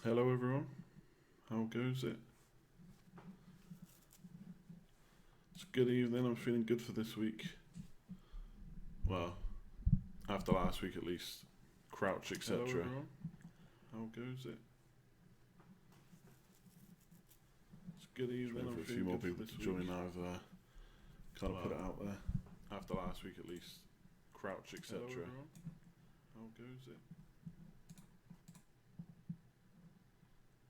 Hello everyone, how goes it? It's good evening, I'm feeling good for this week. Well, after last week at least. Crouch, etc. Hello everyone, how goes it? It's good evening, I'm for a few more people to join. I've kind of put it out there. After last week at least. Crouch, etc. Hello everyone, how goes it?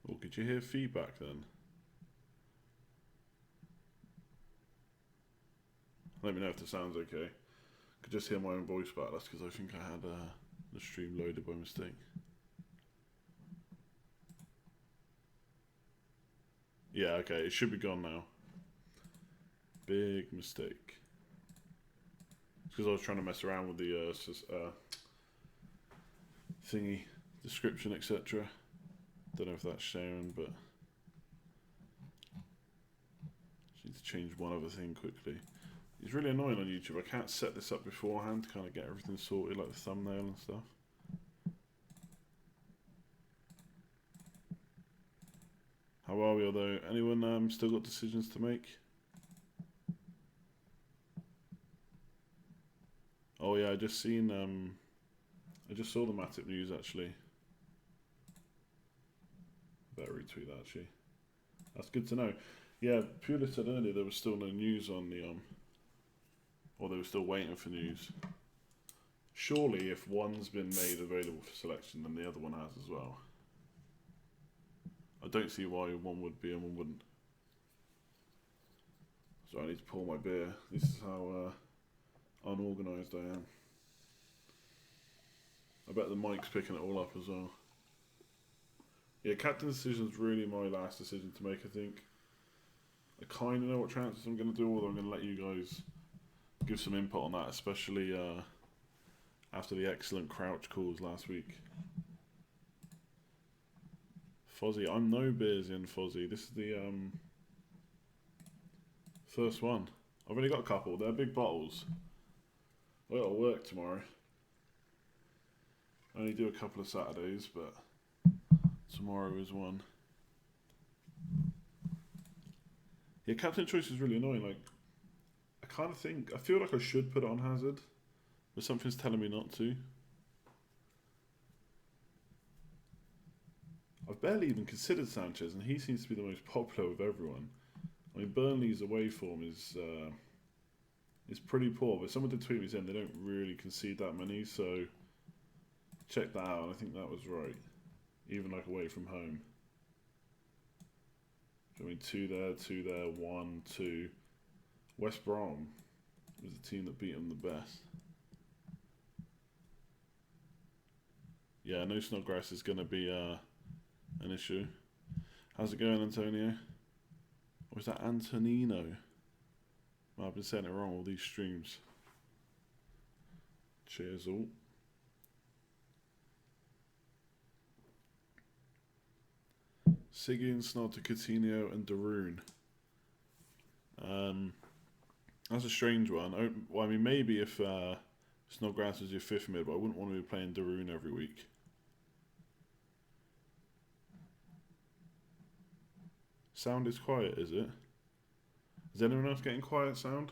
Oh, could you hear feedback then? Let me know if the sound's okay. Could just hear my own voice back. That's because I think I had the stream loaded by mistake. Yeah, okay, it should be gone now. Big mistake. It's because I was trying to mess around with the thingy, description, etc. Don't know if that's sharing, but just need to change one other thing quickly. It's really annoying on YouTube. I can't set this up beforehand to kind of get everything sorted, like the thumbnail and stuff. How are we, although? Anyone still got decisions to make? Oh yeah, I just saw the Matip news actually. Better retweet that actually. That's good to know. Yeah, Pula said earlier there was still no news on the or they were still waiting for news. Surely if one's been made available for selection, then the other one has as well. I don't see why one would be and one wouldn't. So I need to pour my beer. This is how unorganised I am. I bet the mic's picking it all up as well. Yeah, captain decision's really my last decision to make, I think. I kind of know what transfers I'm going to do, although I'm going to let you guys give some input on that, especially after the excellent Crouch calls last week. Fozzie, I'm no beers in Fozzie. This is the first one. I've only got a couple. They're big bottles. I got to work tomorrow. I only do a couple of Saturdays, but tomorrow is one. Yeah, captain choice is really annoying. Like, I feel like I should put it on Hazard, but something's telling me not to. I've barely even considered Sanchez, and he seems to be the most popular of everyone. I mean, Burnley's away form is pretty poor, but someone did tweet me saying they don't really concede that many, so check that out, and I think that was right. Even like away from home. I mean, 2 there, 1, 2. West Brom was the team that beat them the best. Yeah, no Snodgrass is going to be an issue. How's it going, Antonio? Or is that Antonino? Well, I've been saying it wrong all these streams. Cheers all. Siggy and Snod to Coutinho and Darun. That's a strange one. Well, I mean, maybe if Snodgrass was your 5th mid, but I wouldn't want to be playing Darun every week. Sound is quiet, is it? Is anyone else getting quiet sound?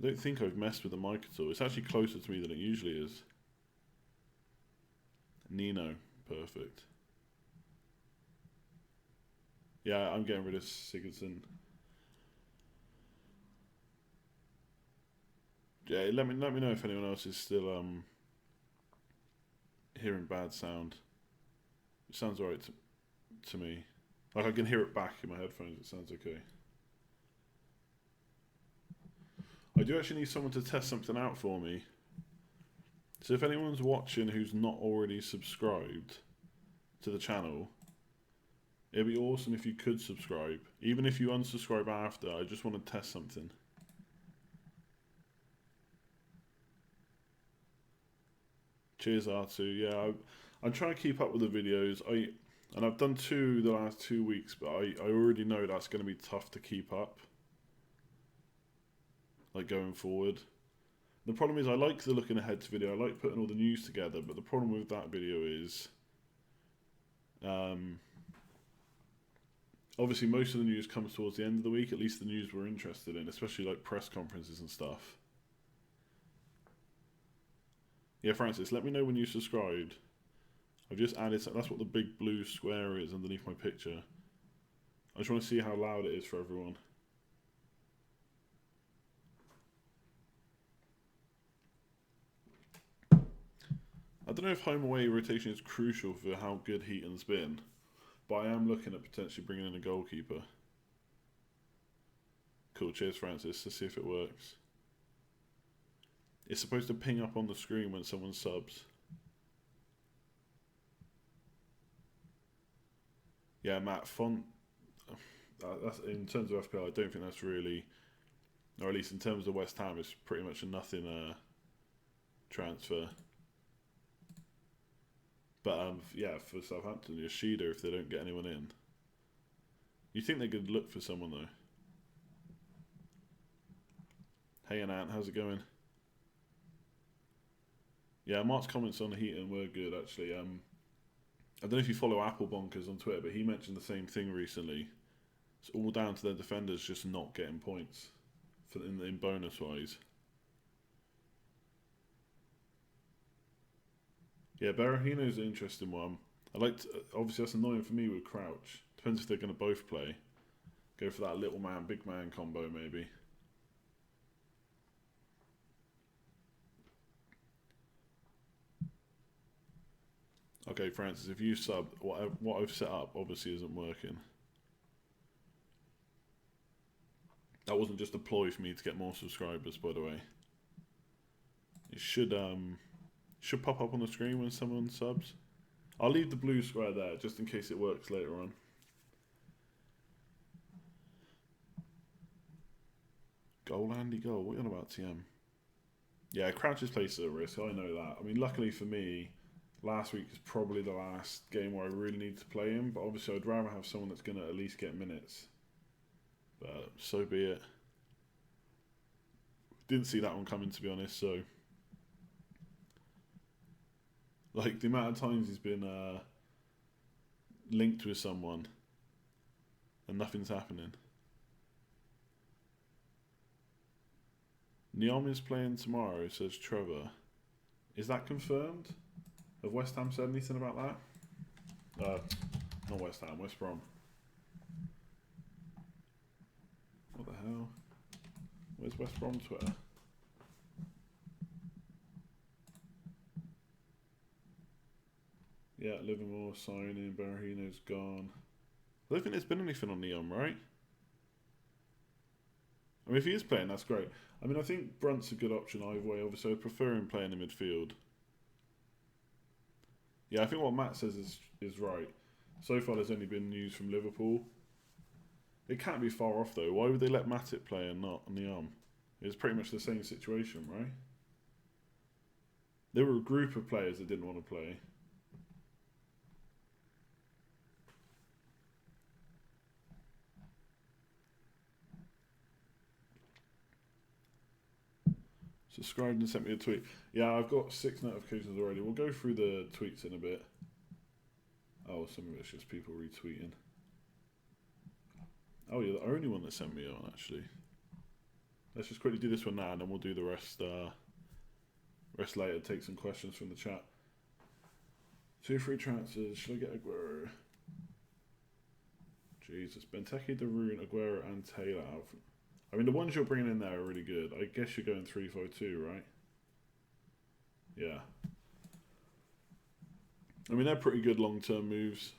I don't think I've messed with the mic at all. It's actually closer to me than it usually is. Nino, perfect. Yeah, I'm getting rid of Sigurdsson. Yeah, let me know if anyone else is still hearing bad sound. It sounds alright to me. Like I can hear it back in my headphones. It sounds okay. I do actually need someone to test something out for me. So if anyone's watching who's not already subscribed to the channel, it'd be awesome if you could subscribe. Even if you unsubscribe after, I just want to test something. Cheers, R2. Yeah, I'm trying to keep up with the videos. And I've done 2 the last 2 weeks, but I already know that's going to be tough to keep up. Like going forward. The problem is I like the looking ahead video. I like putting all the news together, but the problem with that video is Um, Obviously, most of the news comes towards the end of the week. At least the news we're interested in, especially like press conferences and stuff. Yeah, Francis, let me know when you subscribed. I've just added. That's what the big blue square is underneath my picture. I just want to see how loud it is for everyone. I don't know if home away rotation is crucial for how good Heaton's been, but I am looking at potentially bringing in a goalkeeper. Cool, cheers Francis, let's see if it works. It's supposed to ping up on the screen when someone subs. Yeah, Matt, font, that's, in terms of FPL, I don't think that's really, or at least in terms of West Ham, it's pretty much a nothing transfer. But yeah, for Southampton, Yoshida, if they don't get anyone in. You think they could look for someone though? Hey Anant, how's it going? Yeah, Mark's comments on Heaton were good actually. I don't know if you follow Apple Bonkers on Twitter, but he mentioned the same thing recently. It's all down to their defenders just not getting points for in bonus wise. Yeah, Berahino's an interesting one. Obviously that's annoying for me with Crouch. Depends if they're going to both play. Go for that little man, big man combo maybe. Okay, Francis, if you sub, what I've set up obviously isn't working. That wasn't just a ploy for me to get more subscribers, by the way. It should pop up on the screen when someone subs. I'll leave the blue square there just in case it works later on. Goal, Andy, goal. What are you on about, TM? Yeah, Crouch's place is at risk. I know that. I mean, luckily for me, last week is probably the last game where I really need to play him. But obviously, I'd rather have someone that's going to at least get minutes. But so be it. Didn't see that one coming, to be honest. So, like the amount of times he's been linked with someone and nothing's happening. Neom is playing tomorrow, says Trevor. Is that confirmed? Have West Ham said anything about that? Not West Ham, West Brom. What the hell? Where's West Brom Twitter? Yeah, Livermore signing, Berahino's gone. I don't think there's been anything on Neom, right? I mean, if he is playing, that's great. I mean, I think Brunt's a good option either way. Obviously, I prefer him playing in midfield. Yeah, I think what Matt says is right. So far, there's only been news from Liverpool. It can't be far off, though. Why would they let Matip play and not Neom? It's pretty much the same situation, right? There were a group of players that didn't want to play. Subscribed and sent me a tweet. Yeah, I've got 6 notifications already. We'll go through the tweets in a bit. Oh, some of it's just people retweeting. Oh, you're the only one that sent me on, actually. Let's just quickly do this one now, and then we'll do the rest later. Take some questions from the chat. 2 free transfers. Should I get Aguero? Jesus. Benteke, De Roon, Aguero, and Taylor out. I mean, the ones you're bringing in there are really good. I guess you're going 3-5-2, right? Yeah. I mean, they're pretty good long-term moves.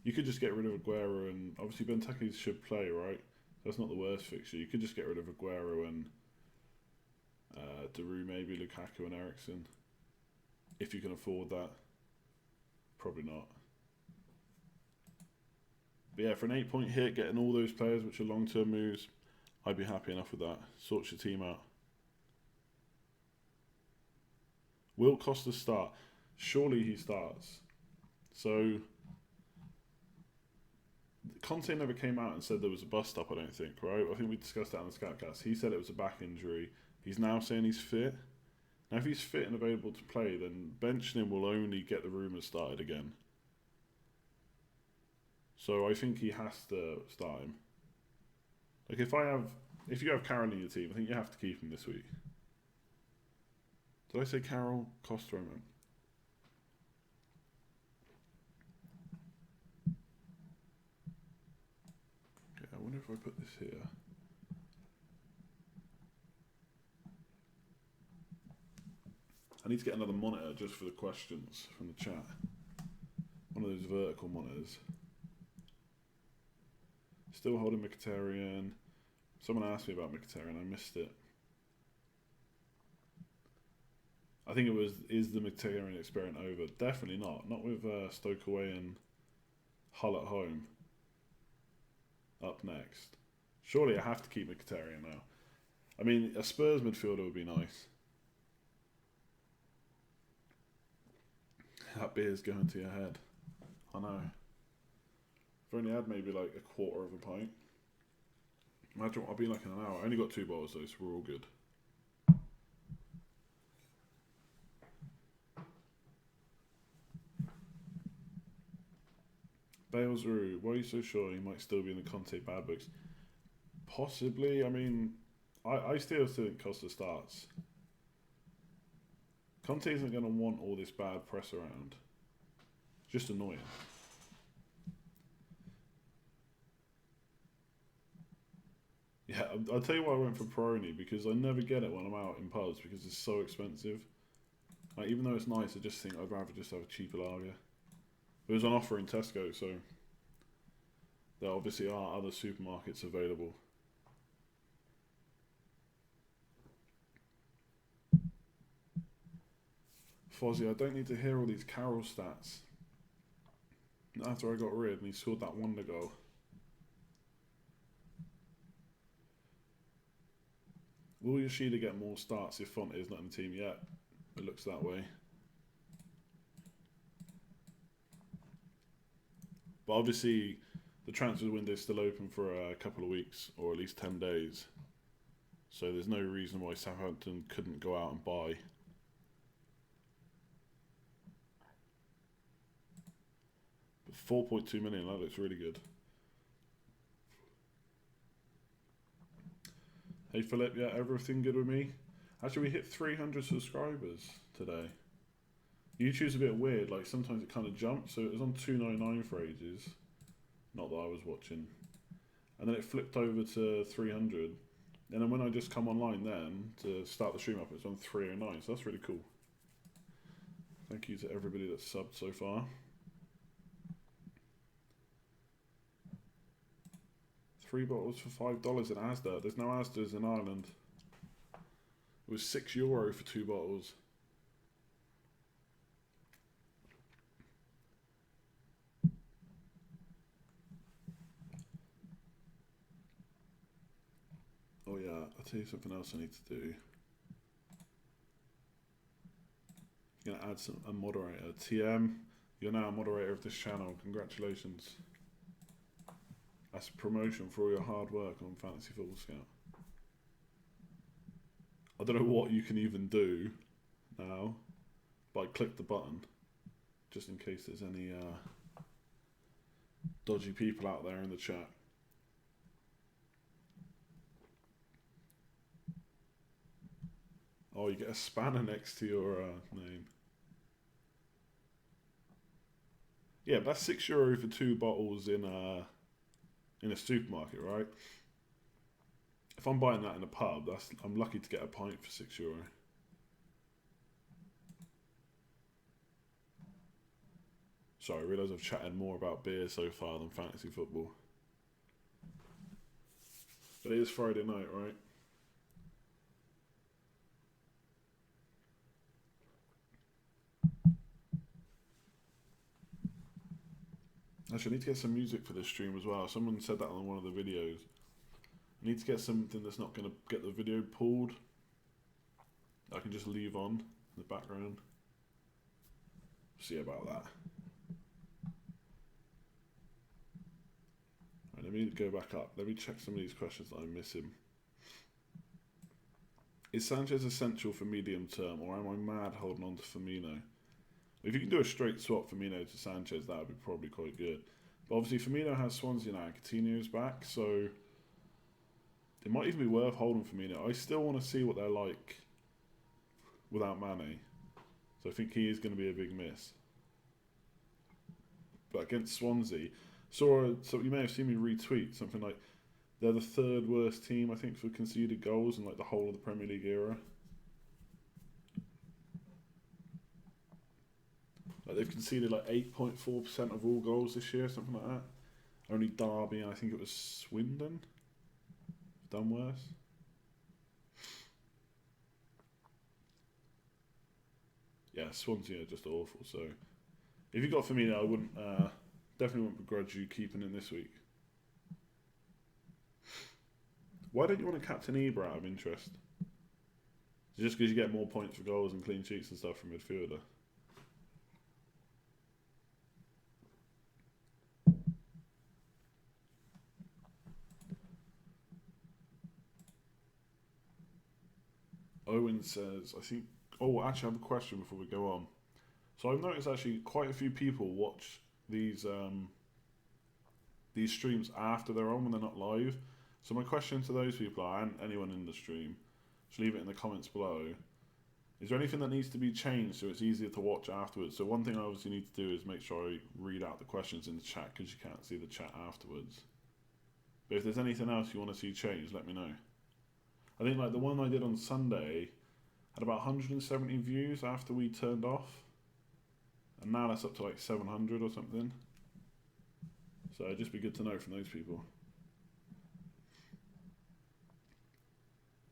You could just get rid of Aguero, and obviously Benteke should play, right? That's not the worst fixture. You could just get rid of Aguero and De Roon, maybe Lukaku and Eriksen, if you can afford that. Probably not. But yeah, for an 8-point hit, getting all those players which are long-term moves, I'd be happy enough with that. Sorts your team out. Will Costa start? Surely he starts. So, Conte never came out and said there was a bust-up, I don't think, right? I think we discussed that on the Scoutcast. He said it was a back injury. He's now saying he's fit. Now, if he's fit and available to play, then benching him will only get the rumours started again. So I think he has to start him. Like if you have Carroll in your team, I think you have to keep him this week. Did I say Carroll? Costa, man. Okay, I wonder if I put this here. I need to get another monitor just for the questions from the chat. One of those vertical monitors. Still holding Mkhitaryan. Someone asked me about Mkhitaryan, I missed it. I think it was, is the Mkhitaryan experiment over? Definitely not. Not with Stoke away and Hull at home. Up next. Surely I have to keep Mkhitaryan now. I mean, a Spurs midfielder would be nice. That beer's going to your head. I know. If only I had maybe like a quarter of a pint. Imagine what I'll be like in an hour. I only got 2 bottles though, so we're all good. Bale's Rue, why are you so sure he might still be in the Conte bad books? Possibly. I mean, I still think Costa starts. Conte isn't going to want all this bad press around. It's just annoying. Yeah, I'll tell you why I went for Peroni, because I never get it when I'm out in pubs because it's so expensive. Like, even though it's nice, I just think I'd rather just have a cheaper lager. It was on offer in Tesco, so there obviously are other supermarkets available. Fozzie, I don't need to hear all these Carroll stats. After I got rid and he scored that wonder goal. Will Yoshida get more starts if Fonte is not in the team yet? It looks that way. But obviously, the transfer window is still open for a couple of weeks, or at least 10 days. So there's no reason why Southampton couldn't go out and buy. But 4.2 million, that looks really good. Hey Philip, yeah, everything good with me? Actually, we hit 300 subscribers today. YouTube's a bit weird, like sometimes it kind of jumps, so it was on 299 for ages. Not that I was watching. And then it flipped over to 300. And then when I just come online then to start the stream up, it's on 309, so that's really cool. Thank you to everybody that's subbed so far. 3 bottles for $5 in Asda. There's no Asda's in Ireland. It was €6 for 2 bottles. Oh yeah, I'll tell you something else I need to do. I'm gonna add a moderator. TM, you're now a moderator of this channel. Congratulations. That's a promotion for all your hard work on Fantasy Football Scout. I don't know what you can even do now, but I clicked the button just in case there's any dodgy people out there in the chat. Oh, you get a spanner next to your name. Yeah, but that's €6 for 2 bottles in a supermarket, right? If I'm buying that in a pub, I'm lucky to get a pint for €6. Sorry, I realise I've chatted more about beer so far than fantasy football. But it is Friday night, right? Actually, I need to get some music for this stream as well. Someone said that on one of the videos. I need to get something that's not going to get the video pulled. I can just leave on in the background. See about that. Right, let me go back up. Let me check some of these questions that I'm missing. Is Sanchez essential for medium term, or am I mad holding on to Firmino? If you can do a straight swap Firmino to Sanchez, that would be probably quite good. But obviously Firmino has Swansea now. Coutinho's back, so it might even be worth holding Firmino. I still want to see what they're like without Mane. So I think he is going to be a big miss. But against Swansea, so you may have seen me retweet something like they're the third worst team, I think, for conceded goals in like the whole of the Premier League era. Like they've conceded like 8.4% of all goals this year, something like that. Only Derby and I think it was Swindon done worse. Yeah, Swansea are just awful. So if you got Firmino, I wouldn't definitely wouldn't begrudge you keeping him this week. Why don't you want to captain Ibra out of interest? Just because you get more points for goals and clean sheets and stuff from midfielder. Owen says, I think. Oh, actually, I have a question before we go on. So I've noticed actually quite a few people watch these streams after they're on when they're not live. So my question to those people are, and anyone in the stream, just leave it in the comments below. Is there anything that needs to be changed so it's easier to watch afterwards? So one thing I obviously need to do is make sure I read out the questions in the chat because you can't see the chat afterwards. But if there's anything else you want to see changed, let me know. I think like the one I did on Sunday had about 170 views after we turned off. And now that's up to like 700 or something. So it'd just be good to know from those people.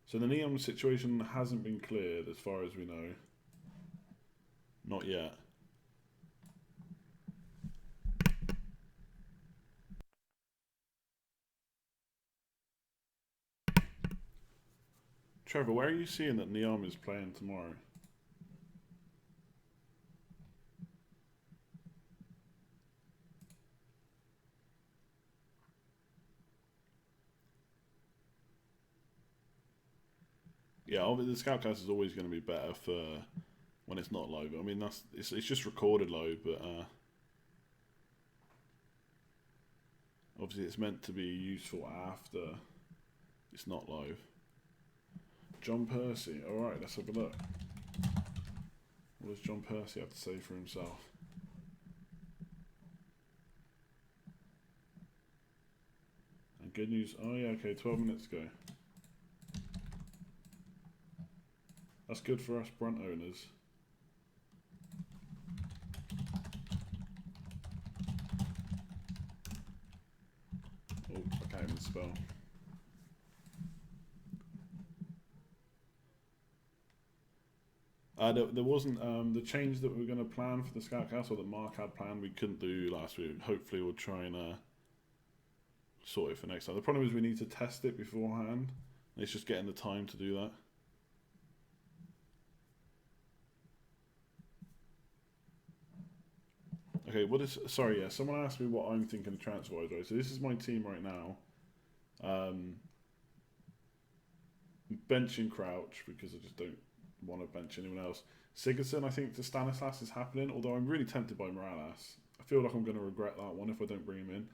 So the Neon situation hasn't been cleared as far as we know. Not yet. Trevor, where are you seeing that Neon is playing tomorrow? Yeah, obviously the Scoutcast is always going to be better for when it's not live. I mean, it's just recorded live, but obviously it's meant to be useful after it's not live. John Percy. Alright, let's have a look. What does John Percy have to say for himself? And good news. Oh yeah, okay, 12 minutes ago. That's good for us Brunt owners. Oh, I can't even spell. There wasn't the change that we were going to plan for the Scoutcast, or that Mark had planned, we couldn't do last week. Hopefully we'll try and sort it for next time. The problem is we need to test it beforehand. It's just getting the time to do that. Okay, sorry, yeah, someone asked me what I'm thinking of transfer-wise, right? So this is my team right now. Benching Crouch, because I just don't want to bench anyone else. Sigurdsson, I think, to Stanislas is happening, although I'm really tempted by Morales. I feel like I'm going to regret that one if I don't bring him in.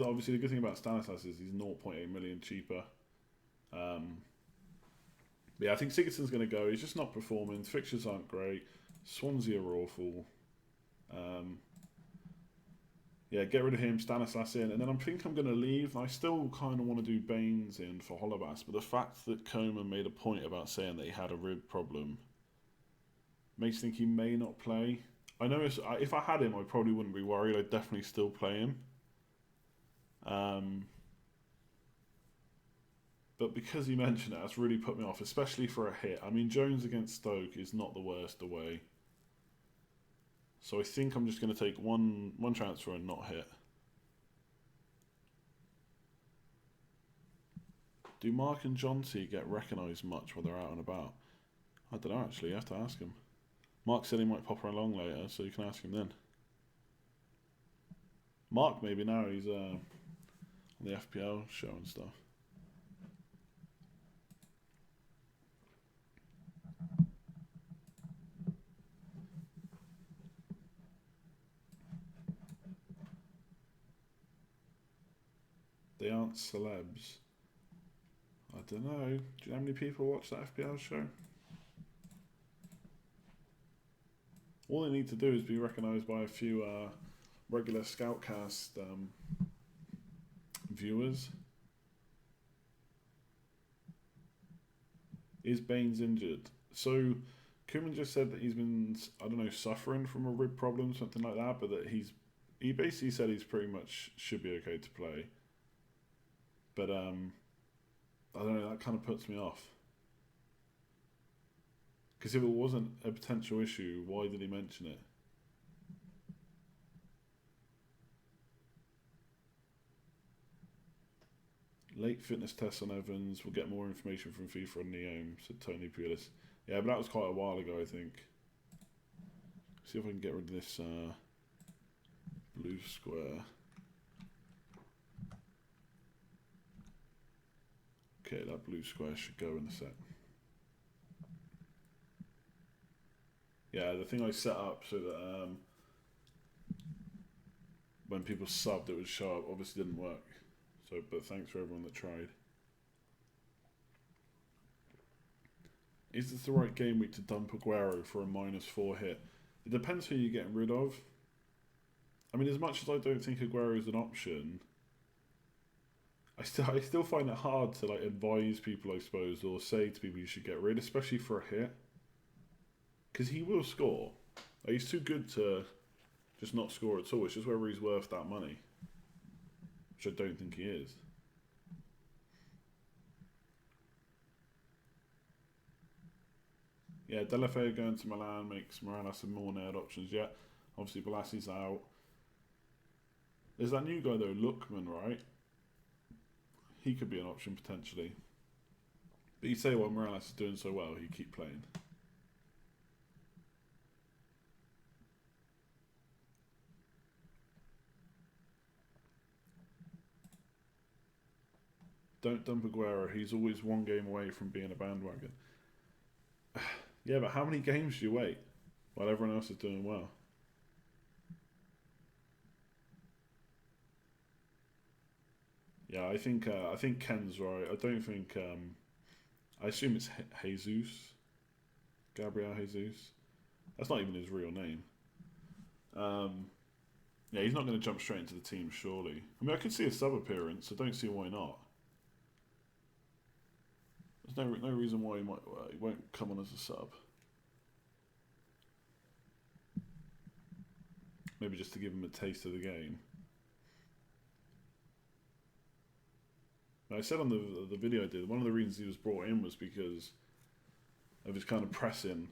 Obviously, the good thing about Stanislas is he's 0.8 million cheaper. But yeah, I think Sigurdsson's going to go. He's just not performing. Fixtures aren't great. Swansea are awful. Yeah, get rid of him, Stanislas in, and then I think I'm going to leave. I still kind of want to do Baines in for Holebas, but the fact that Coman made a point about saying that he had a rib problem makes me think he may not play. I know if I had him, I probably wouldn't be worried. I'd definitely still play him. But because he mentioned it, that's really put me off, especially for a hit. I mean, Jones against Stoke is not the worst away. So I think I'm just going to take one transfer and not hit. Do Mark and John T get recognised much when they're out and about? I don't know actually, you have to ask him. Mark said he might pop along later, so you can ask him then. Mark maybe now, he's on the FPL show and stuff. they aren't celebs. I don't know. Do you know how many people watch that FPL show? All they need to do is be recognised by a few regular Scoutcast viewers. Is Baines injured? So Koeman just said that he's been, I don't know, suffering from a rib problem, something like that, but that he basically said he's pretty much should be okay to play. But I don't know, that kind of puts me off. Because if it wasn't a potential issue, why did he mention it? Late fitness tests on Evans. We'll get more information from FIFA and Neome, said Tony Pulis. Yeah, but that was quite a while ago, I think. See if I can get rid of this blue square. Okay, that blue square should go in a sec. Yeah, the thing I set up so that when people subbed, it would show up. Obviously, didn't work. So, but thanks for everyone that tried. Is this the right game week to dump Aguero for a -4 hit? It depends who you're getting rid of. I mean, as much as I don't think Aguero is an option, I still find it hard to like advise people, I suppose, or say to people you should get rid, especially for a hit, because he will score. Like, he's too good to just not score at all. It's just whether he's worth that money, which I don't think he is. Yeah, Delafeu going to Milan makes Morales and more nailed options. Yeah, obviously Bolassi's out. There's that new guy though, Lookman, right? He could be an option potentially. But you say, well, Morales is doing so well, he keep playing. Don't dump Aguero. He's always one game away from being a bandwagon. Yeah, but how many games do you wait while everyone else is doing well? Yeah, I think Ken's right. I don't think. I assume it's Jesus, Gabriel Jesus. That's not even his real name. Yeah, he's not going to jump straight into the team, surely. I mean, I could see a sub appearance. I don't see why not. There's no reason why he won't come on as a sub. Maybe just to give him a taste of the game. I said on the video I did, one of the reasons he was brought in was because of his kind of pressing.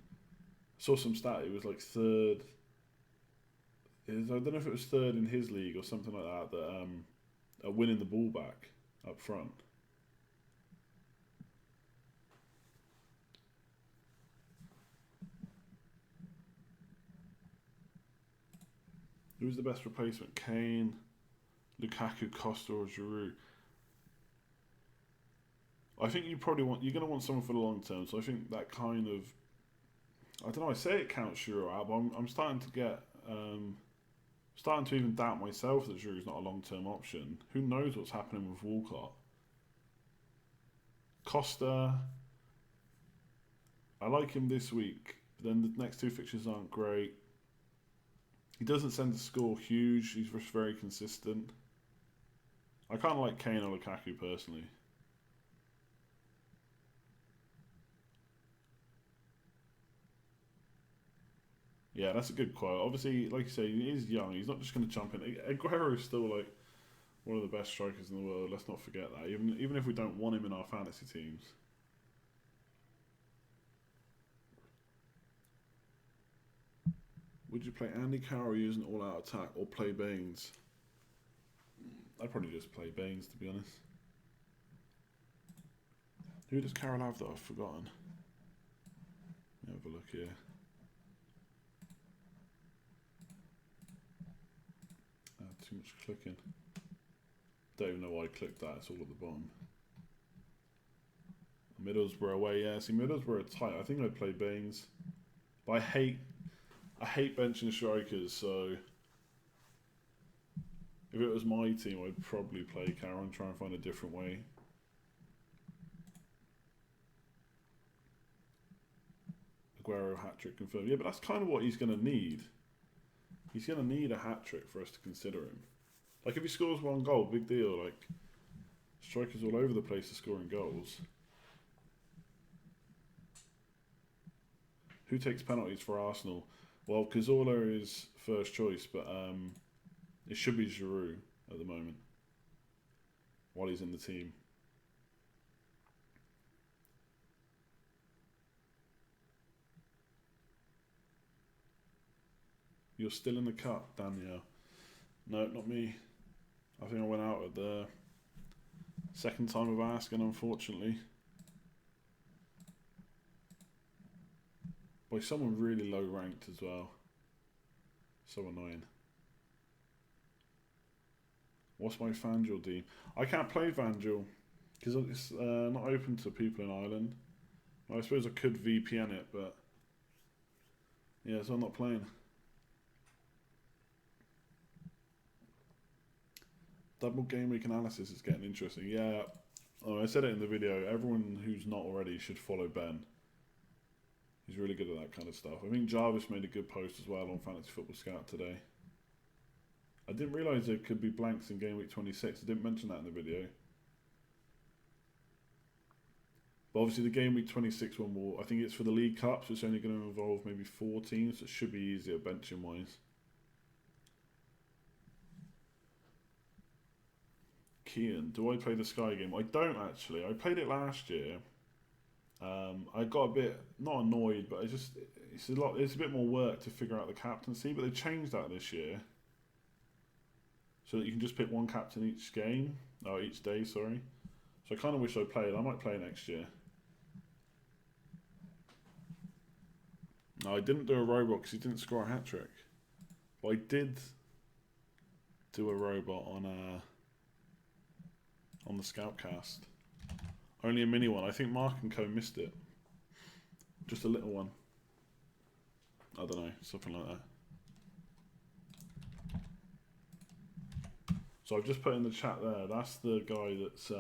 I saw some stat, it was like third. I don't know if it was third in his league or something like that, that winning the ball back up front. Who's the best replacement? Kane, Lukaku, Costa, or Giroud? I think you're going to want someone for the long term. So I think that kind of, I don't know. I say it counts Giroud out, but I'm starting to get, starting to even doubt myself that Giroud's not a long term option. Who knows what's happening with Walcott? Costa, I like him this week. But then the next two fixtures aren't great. He doesn't send the score huge. He's just very consistent. I kind of like Kane or Lukaku personally. Yeah, that's a good quote. Obviously, like you say, he is young. He's not just going to jump in. Aguero is still like one of the best strikers in the world. Let's not forget that. Even if we don't want him in our fantasy teams. Would you play Andy Carroll using all-out attack or play Baines? I'd probably just play Baines, to be honest. Who does Carroll have that I've forgotten? Let me have a look here. Too much clicking. Don't even know why I clicked that. It's all at the bottom. Middlesbrough away. Yeah, see, Middlesbrough are tight. I think I'd play Baines. But I hate benching strikers, so If it was my team, I'd probably play Karen, try and find a different way. Aguero hat-trick confirmed. Yeah, but that's kind of what he's going to need. He's going to need a hat-trick for us to consider him. Like, if he scores 1 goal, big deal. Like, strikers all over the place are scoring goals. Who takes penalties for Arsenal? Well, Cazorla is first choice, but it should be Giroud at the moment while he's in the team. You're still in the cup, Danielle. No, not me. I think I went out at the second time of asking, unfortunately. By someone really low ranked as well. So annoying. What's my Fangel team? I can't play Fangel because it's not open to people in Ireland. I suppose I could VPN it, but yeah, so I'm not playing. Double game week analysis is getting interesting. Yeah, I said it in the video. Everyone who's not already should follow Ben. He's really good at that kind of stuff. I think Jarvis made a good post as well on Fantasy Football Scout today. I didn't realise there could be blanks in game week 26. I didn't mention that in the video. But obviously the game week 26 one will, I think it's for the League Cup, so it's only going to involve maybe 4 teams, so it should be easier benching wise. Kian, do I play the Sky game? I don't actually. I played it last year. I got a bit, not annoyed, but it's a bit more work to figure out the captaincy, but they changed that this year. So that you can just pick one captain each game, or each day, sorry. So I kind of wish I played. I might play next year. No, I didn't do a robot because he didn't score a hat-trick. But I did do a robot on the Scoutcast. Only a mini one. I think Mark and Co missed it. Just a little one. I don't know, something like that. So I've just put in the chat there. That's the guy that's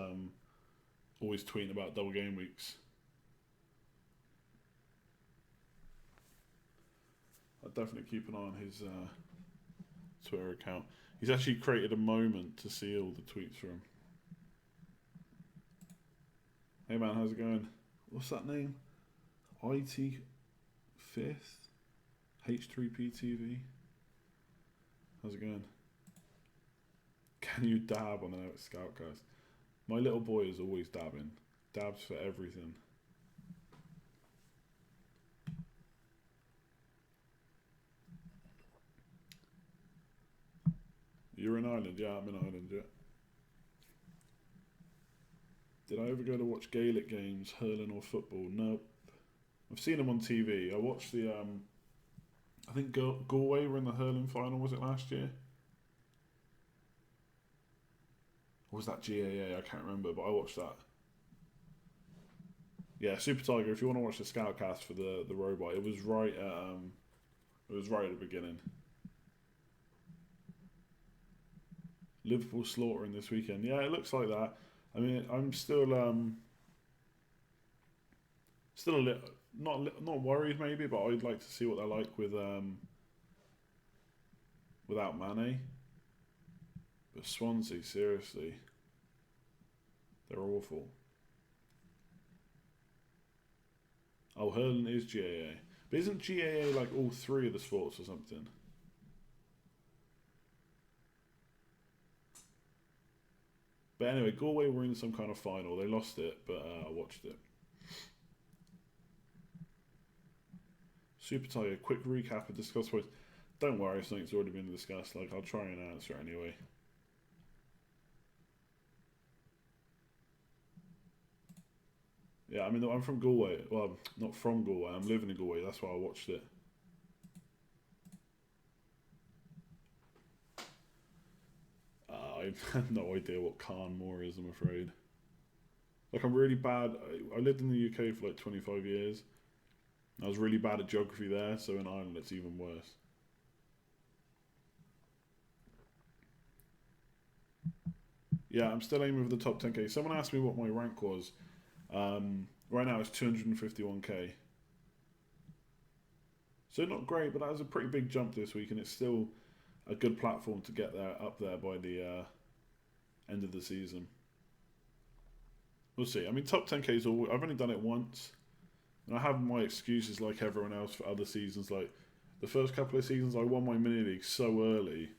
always tweeting about double game weeks. I'll definitely keep an eye on his Twitter account. He's actually created a moment to see all the tweets from him. Hey man, how's it going? What's that name? IT Fifth? H3PTV? How's it going? Can you dab on the Scoutcast? My little boy is always dabbing. Dabs for everything. You're in Ireland? Yeah, I'm in Ireland, yeah. Did I ever go to watch Gaelic games, hurling or football? Nope. I've seen them on TV. I watched the, I think Galway were in the hurling final, was it last year? Or was that GAA? I can't remember, but I watched that. Yeah, Super Tiger, if you want to watch the Scoutcast for the robot, it was right at the beginning. Liverpool slaughtering this weekend. Yeah, it looks like that. I mean, I'm still a little not worried maybe, but I'd like to see what they're like with without Mane. But Swansea, seriously, they're awful. Oh, hurling is GAA, but isn't GAA like all 3 of the sports or something? But anyway, Galway were in some kind of final. They lost it, but I watched it. Super Tiger, quick recap of discuss points. Don't worry, something's already been discussed. Like, I'll try and answer it anyway. Yeah, I mean, I'm from Galway. Well, not from Galway. I'm living in Galway. That's why I watched it. I have no idea what Carnmore is, I'm afraid. Like, I'm really bad. I lived in the UK for like 25 years. I was really bad at geography there, so in Ireland it's even worse. Yeah, I'm still aiming for the top 10k. Someone asked me what my rank was. Right now it's 251k. So not great, but that was a pretty big jump this week, and it's still a good platform to get there up there by the end of the season. We'll see. I mean, top 10k is all. I've only done it once, and I have my excuses like everyone else for other seasons. Like the first couple of seasons, I won my mini league so early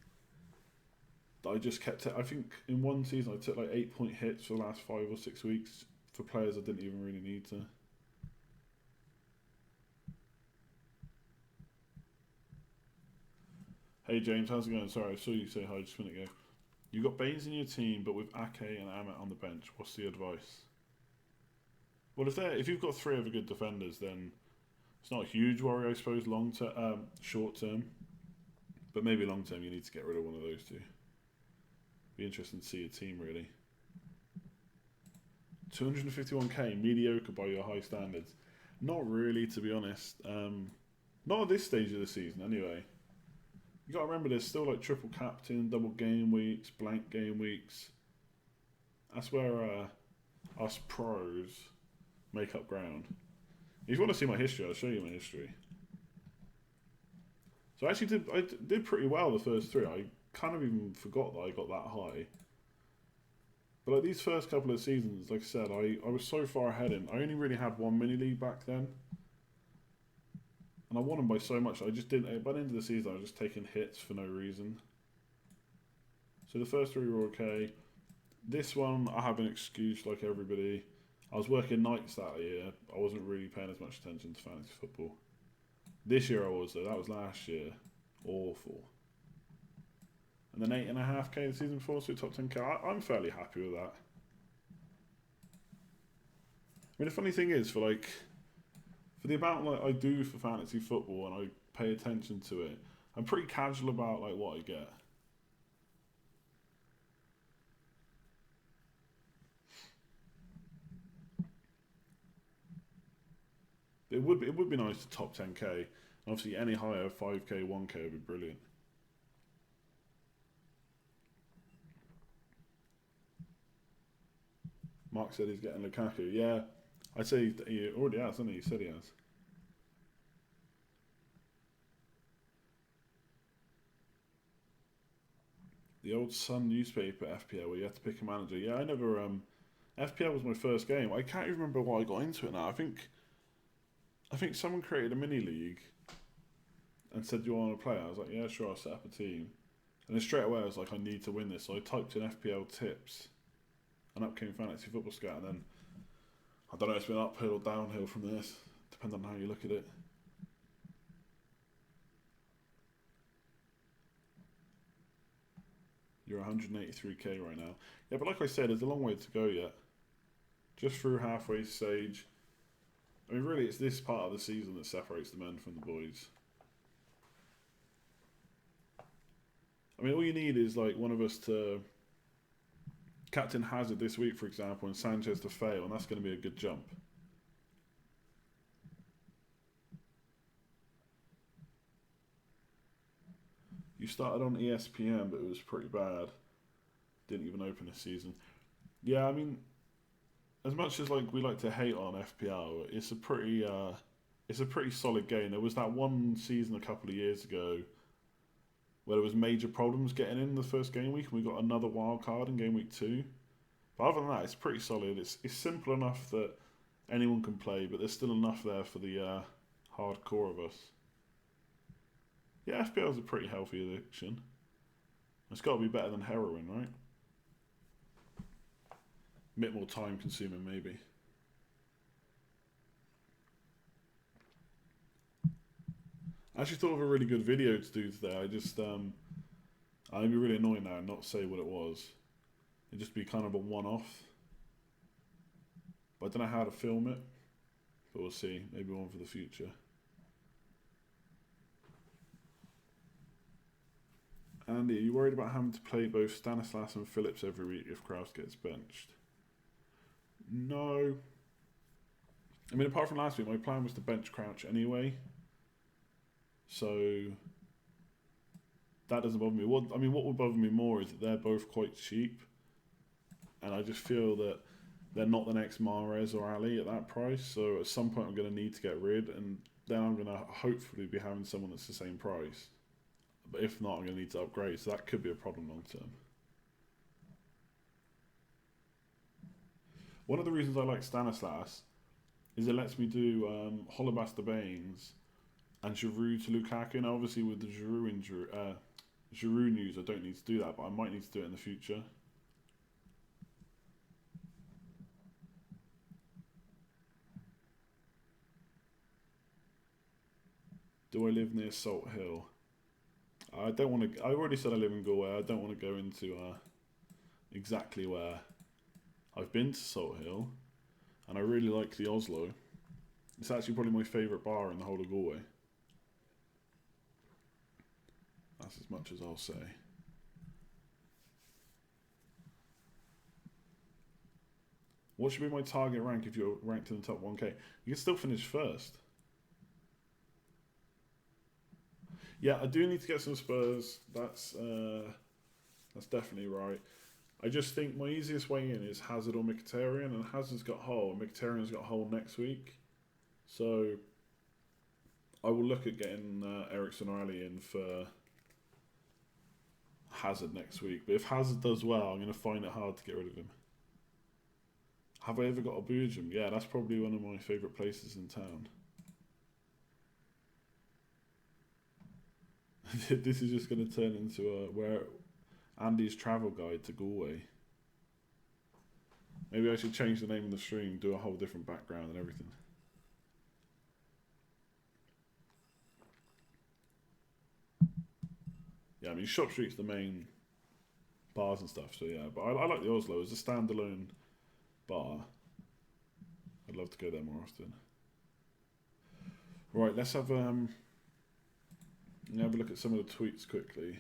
that I just kept it. I think in one season I took like 8-point hits for the last 5 or 6 weeks for players I didn't even really need to. Hey James, how's it going? Sorry, I saw you say hi just a minute ago. You got Baines in your team, but with Ake and Amit on the bench. What's the advice? Well, if you've got 3 other good defenders, then it's not a huge worry, I suppose. Short term, but maybe long term, you need to get rid of one of those two. Be interesting to see a team really. 251k, mediocre by your high standards. Not really, to be honest. Not at this stage of the season, anyway. You got to remember, there's still like triple captain, double game weeks, blank game weeks. That's where us pros make up ground. If you want to see my history, I'll show you my history. So I did pretty well the first 3. I kind of even forgot that I got that high. But like these first couple of seasons, like I said, I was so far ahead in. I only really had 1 mini league back then. And I won them by so much. I just didn't. By the end of the season, I was just taking hits for no reason. So the first 3 were okay. This one, I have an excuse like everybody. I was working nights that year. I wasn't really paying as much attention to fantasy football. This year I was, though. That was last year. Awful. And then 8.5k the season before, so top 10k. I'm fairly happy with that. I mean, the funny thing is, for the amount like I do for fantasy football and I pay attention to it, I'm pretty casual about like what I get. It would be nice to top 10k. Obviously, any higher, 5k, 1k would be brilliant. Mark said he's getting Lukaku. Yeah, I'd say he already has, hasn't he? He said he has. The old Sun newspaper FPL where you had to pick a manager. Yeah, I never. FPL was my first game. I can't even remember why I got into it now. I think someone created a mini league and said, "Do you want to play?" I was like, "Yeah, sure." I'll set up a team, and then straight away I was like, "I need to win this." So I typed in FPL tips, and up came Fantasy Football Scout, and then I don't know, it's been uphill or downhill from this, depending on how you look at it. You're 183k right now. Yeah, but like I said, there's a long way to go yet. Just through halfway stage. I mean, really, it's this part of the season that separates the men from the boys. I mean, all you need is like one of us to captain Hazard this week, for example, and Sanchez to fail, and that's going to be a good jump. You started on ESPN, but it was pretty bad. Didn't even open this season. Yeah, I mean, as much as like we like to hate on FPL, it's a pretty solid game. There was that one season a couple of years ago where there was major problems getting in the first game week, and we got another wild card in game week 2. But other than that, it's pretty solid. It's simple enough that anyone can play, but there's still enough there for the hardcore of us. Yeah, FPL is a pretty healthy addiction. It's got to be better than heroin, right? A bit more time consuming, maybe. I actually thought of a really good video to do today. I'd be really annoying now and not say what it was. It'd just be kind of a one-off. But I don't know how to film it. But we'll see. Maybe one for the future. Andy, are you worried about having to play both Stanislas and Phillips every week if Kraus gets benched? No. I mean, apart from last week, my plan was to bench Crouch anyway. So that doesn't bother me. What would bother me more is that they're both quite cheap. and I just feel that they're not the next Mahrez or Ali at that price. So at some point, I'm going to need to get rid, and then I'm going to hopefully be having someone that's the same price. But if not, I'm going to need to upgrade. So that could be a problem long term. One of the reasons I like Stanislas is it lets me do Holobas to Baines and Giroud to Lukaku. Now, obviously, with the Giroud injury, Giroud news, I don't need to do that, but I might need to do it in the future. Do I live near Salt Hill? I don't want to. I already said I live in Galway. I don't want to go into exactly where. I've been to Salt Hill, and I really like the Oslo. It's actually probably my favourite bar in the whole of Galway. That's as much as I'll say. What should be my target rank if you're ranked in the top 1k? You can still finish first. Yeah, I do need to get some Spurs. That's definitely right. I just think my easiest way in is Hazard or Mkhitaryan, and Hazard's got Hull, and Mkhitaryan's got Hull next week. So I will look at getting Ericsson or Ali in for Hazard next week. But if Hazard does well, I'm going to find it hard to get rid of him. Have I ever got a Boojum? Yeah, that's probably one of my favourite places in town. This is just going to turn into where Andy's travel guide to Galway. Maybe I should change the name of the stream, do a whole different background and everything. Yeah, I mean, Shop Street's the main bars and stuff, so yeah. But I like the Oslo as a standalone bar. I'd love to go there more often. Right, let's have a look at some of the tweets quickly.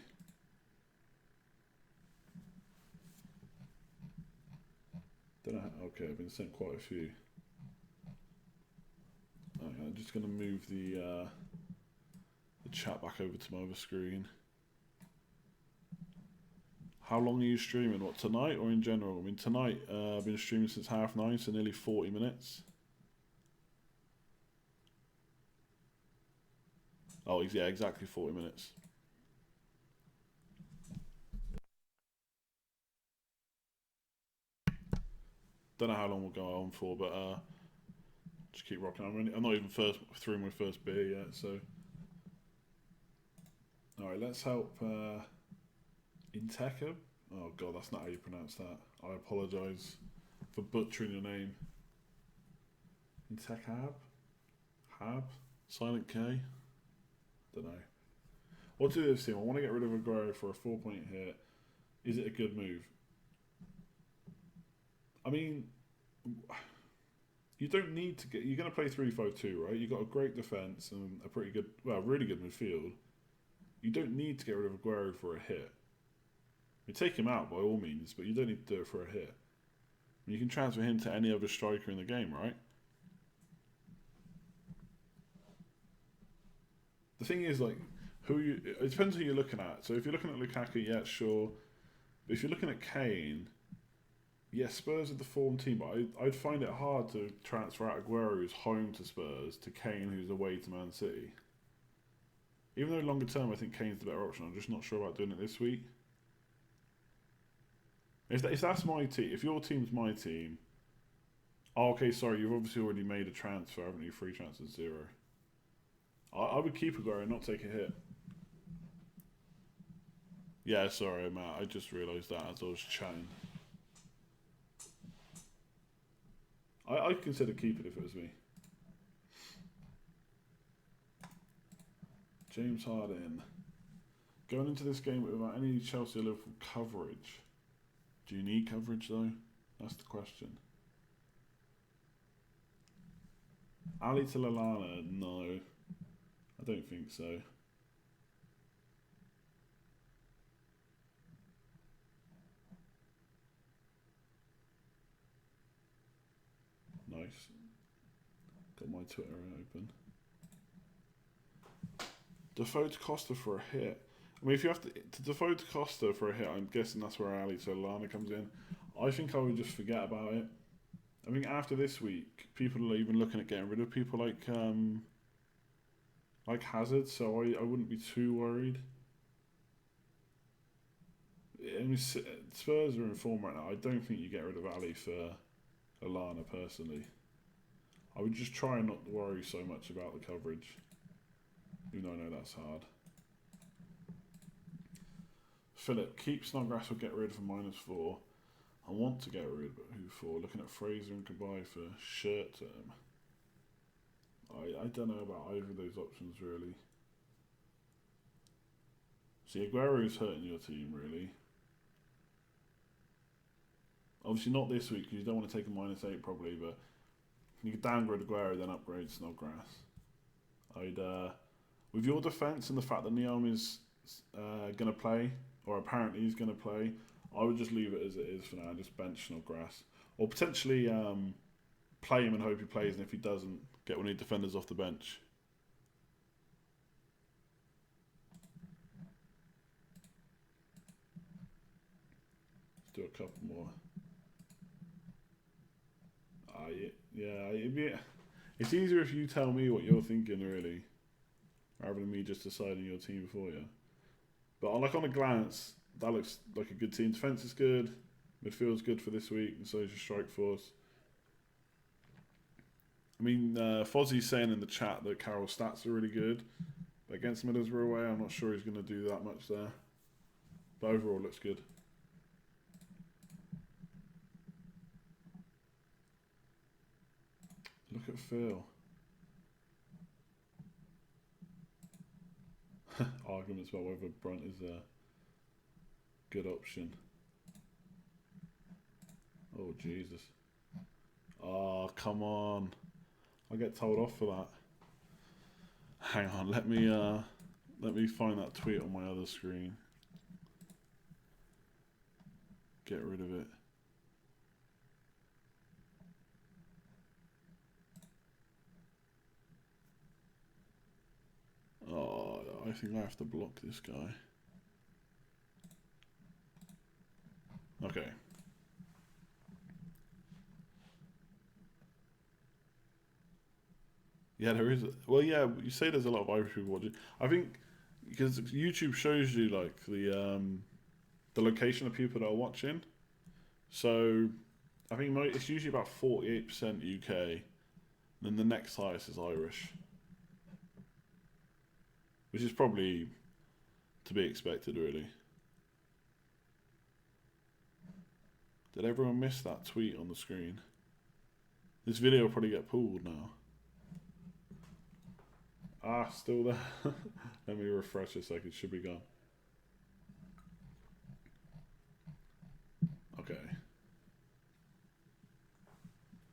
Don't know. Okay, I've been sent quite a few. Okay, I'm just going to move the chat back over to my other screen. How long are you streaming? What, tonight or in general? I mean, tonight I've been streaming since 9:30, so nearly 40 minutes. Oh, yeah, exactly 40 minutes. Don't know how long we'll go on for, but just keep rocking. I'm not even through my first beer yet, so. All right, let's help Inteka. Oh god, that's not how you pronounce that. I apologise for butchering your name. Intekab? Hab? Silent K? Don't know. What to do this team? I want to get rid of Aguero for a 4-point hit. Is it a good move? I mean, you don't need to get. You're going to play 3-5-2, right? You've got a great defence and a pretty good, well, really good midfield. You don't need to get rid of Aguero for a hit. You take him out by all means, but you don't need to do it for a hit. You can transfer him to any other striker in the game, right? The thing is, like, it depends who you're looking at. So if you're looking at Lukaku, yeah, sure. But if you're looking at Kane, yeah, Spurs are the form team, but I'd find it hard to transfer out Aguero, who's home to Spurs, to Kane, who's away to Man City. Even though longer term, I think Kane's the better option. I'm just not sure about doing it this week. If that's my team, if your team's my team, oh, okay, sorry, you've obviously already made a transfer, haven't you? Free transfer 0. I would keep Aguero and not take a hit. Yeah, sorry, Matt. I just realised that as I was chatting. I'd consider keeping it if it was me. James Harden. Going into this game without any Chelsea or Liverpool coverage. Do you need coverage though? That's the question. Ali to Lallana? No. I don't think so. Nice. Got my Twitter open. Defoe to Costa for a hit. I mean, if you have to Defoe to Costa for a hit, I'm guessing that's where Ali to Lallana comes in. I think I would just forget about it. I think after this week, people are even looking at getting rid of people like Hazard, so I wouldn't be too worried. I mean, Spurs are in form right now. I don't think you get rid of Ali for Alana personally. I would just try and not worry so much about the coverage, even though I know that's hard. Philip, keep Snodgrass or get rid for -4. I want to get rid, but who for? Looking at Fraser and Kabay for shirt term. I don't know about either of those options really. See, Aguero's hurting your team really. Obviously not this week because you don't want to take a -8 probably, but you could downgrade Aguero then upgrade Snodgrass. I'd with your defence and the fact that Neom is going to play, or apparently he's going to play, I would just leave it as it is for now. Just bench Snodgrass, or potentially play him and hope he plays, and if he doesn't, get one of the defenders off the bench. Let's do a couple more. It's easier if you tell me what you're thinking, really, rather than me just deciding your team for you. But like on a glance, that looks like a good team. Defence is good, midfield's good for this week, and so is your strike force. I mean, Fozzie's saying in the chat that Carroll's stats are really good. But against Middlesbrough away, I'm not sure he's going to do that much there. But overall, looks good. Look at Phil. Arguments about whether Brunt is a good option. Oh, Jesus. Oh, come on. I get told off for that. Hang on, let me find that tweet on my other screen. Get rid of it. Oh, I think I have to block this guy. Okay. Yeah, there is. Well, yeah, you say there's a lot of Irish people watching. I think because YouTube shows you like the location of people that are watching. So I think it's usually about 48% UK. Then the next highest is Irish, which is probably to be expected, really. Did everyone miss that tweet on the screen? This video will probably get pulled now. Ah, still there. Let me refresh a second. Should be gone. Okay.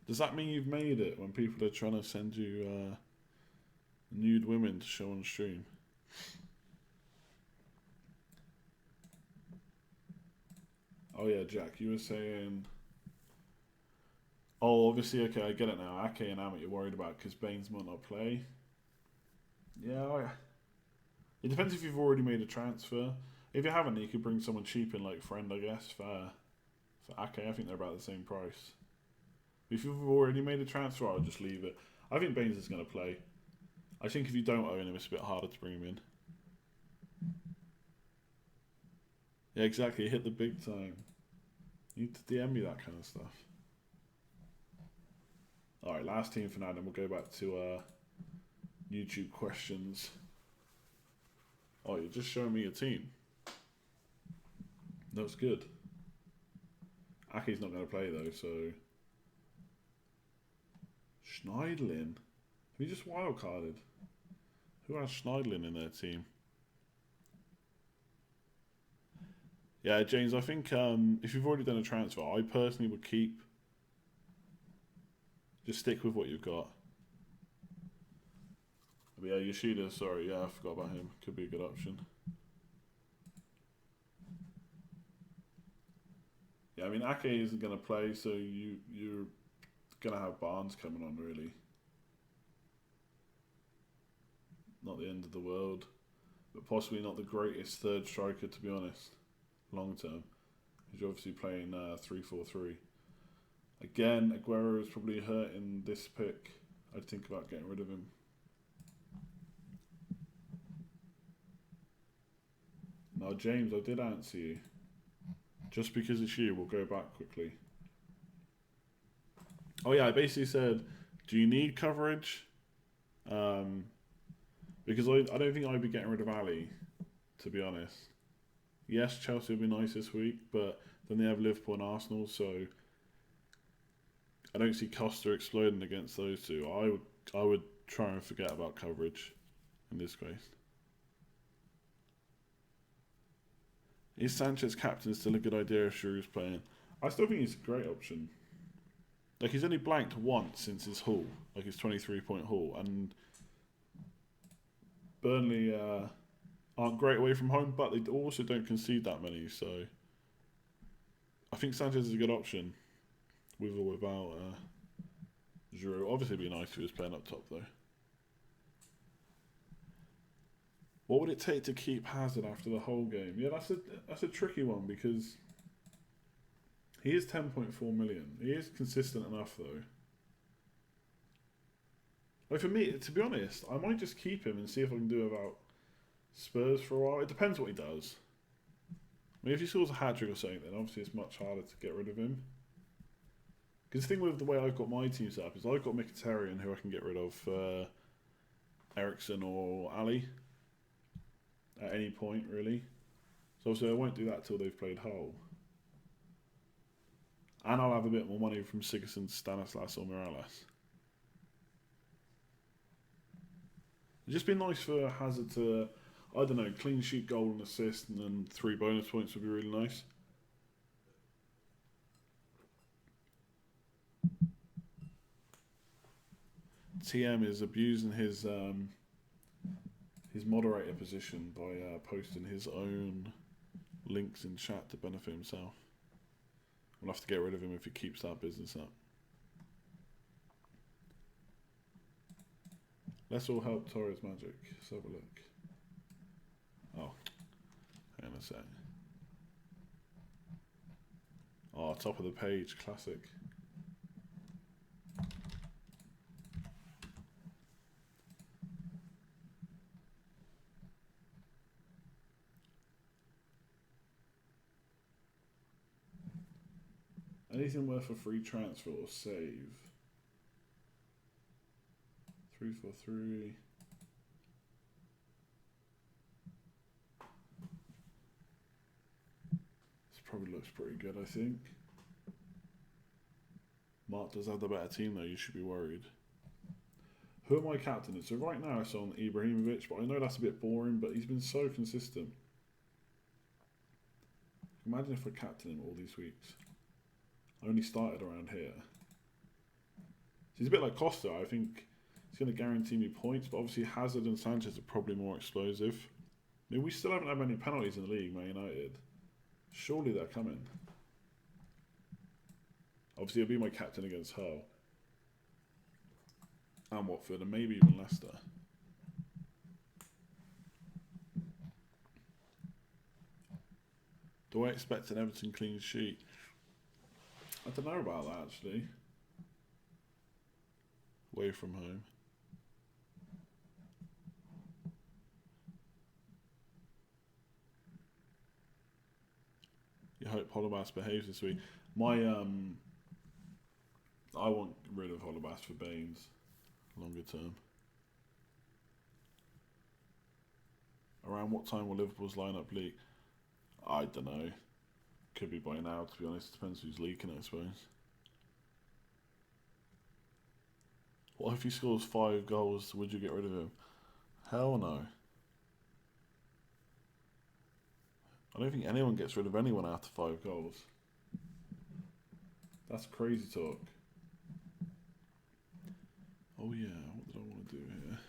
Does that mean you've made it when people are trying to send you nude women to show on stream? Oh yeah, Jack, you were saying... Oh, obviously, okay, I get it now. Ake and Amit you're worried about because Baines might not play. Yeah, it depends if you've already made a transfer. If you haven't, you could bring someone cheap in, like Friend, I guess, for Ake. I think they're about the same price. If you've already made a transfer, I'll just leave it. I think Baines is going to play. I think if you don't own him, it's a bit harder to bring him in. Yeah, exactly. Hit the big time. You need to DM me that kind of stuff. Alright, last team for now, then we'll go back to YouTube questions. Oh, you're just showing me your team. That's good. Ake's not going to play though, so... Schneidlin? Have you just wildcarded? Who has Schneidlin in their team? Yeah, James, I think if you've already done a transfer, I personally would keep... Just stick with what you've got. But yeah, Yoshida, sorry, yeah, I forgot about him. Could be a good option. Yeah, I mean, Ake isn't going to play, so you're going to have Barnes coming on, really. Not the end of the world. But possibly not the greatest third striker, to be honest. Long term. because you're obviously playing 3-4-3. Again, Aguero is probably hurt in this pick. I'd think about getting rid of him. Now, James, I did answer you. Just because it's you, we'll go back quickly. Oh yeah, I basically said, do you need coverage? Because I don't think I'd be getting rid of Ali, to be honest. Yes, Chelsea will be nice this week, but then they have Liverpool and Arsenal, so I don't see Costa exploding against those two. I would try and forget about coverage in this case. Is Sanchez captain still a good idea if Giroud's playing? I still think he's a great option. Like, he's only blanked once since his haul, like his 23-point haul, and Burnley aren't great away from home, but they also don't concede that many, so I think Sanchez is a good option, with or without Giroud. Obviously, it'd be nice if he was playing up top, though. What would it take to keep Hazard after the whole game? Yeah, that's a tricky one, because he is 10.4 million. He is consistent enough, though. Like, for me, to be honest, I might just keep him and see if I can do about Spurs for a while. It depends what he does. I mean, if he scores a hat-trick or something, then obviously it's much harder to get rid of him. Because the thing with the way I've got my team set up is I've got Mkhitaryan, who I can get rid of Ericsson or Ali at any point, really. So obviously I won't do that till they've played Hull. And I'll have a bit more money from Sigurdsson, Stanislas or Morales. It'd just be nice for Hazard to, I don't know, clean sheet, goal and assist, and then 3 bonus points would be really nice. TM is abusing his moderator position by posting his own links in chat to benefit himself. We'll have to get rid of him if he keeps that business up. Let's all help Torres Magic. Let's have a look. Oh, hang on a sec. Oh, top of the page, classic. Anything worth a free transfer or save? 3-4-3. This probably looks pretty good, I think. Mark does have the better team though, you should be worried. Who am I captaining? So right now it's on Ibrahimovic, but I know that's a bit boring, but he's been so consistent. Imagine if I captained him all these weeks. I only started around here. So he's a bit like Costa. I think he's going to guarantee me points, but obviously Hazard and Sanchez are probably more explosive. I mean, we still haven't had many penalties in the league, Man United. Surely they're coming. Obviously, he'll be my captain against Hull. And Watford, and maybe even Leicester. Do I expect an Everton clean sheet? I don't know about that, actually. Away from home. You hope Holobas behaves this week. I want rid of Holobas for Baines, longer term. Around what time will Liverpool's lineup leak? I don't know. Could be by now, to be honest. Depends who's leaking it, I suppose. What if he scores 5 goals? Would you get rid of him? Hell no. I don't think anyone gets rid of anyone after 5 goals. That's crazy talk. Oh yeah, what did I want to do here?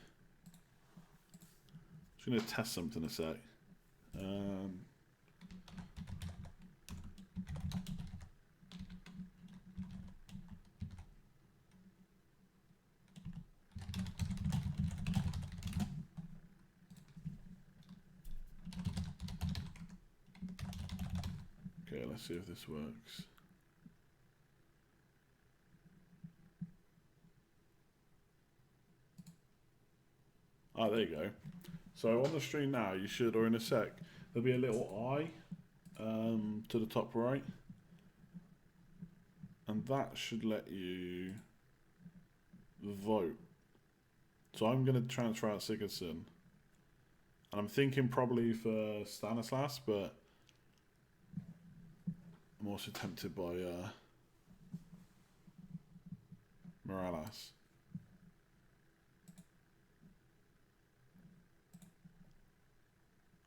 Just going to test something a sec. let's see if this works. Ah, there you go. So on the stream now, you should, or in a sec, there'll be a little eye to the top right. And that should let you vote. So I'm going to transfer out Sigurdsson. And I'm thinking probably for Stanislas, but I'm also tempted by Morales.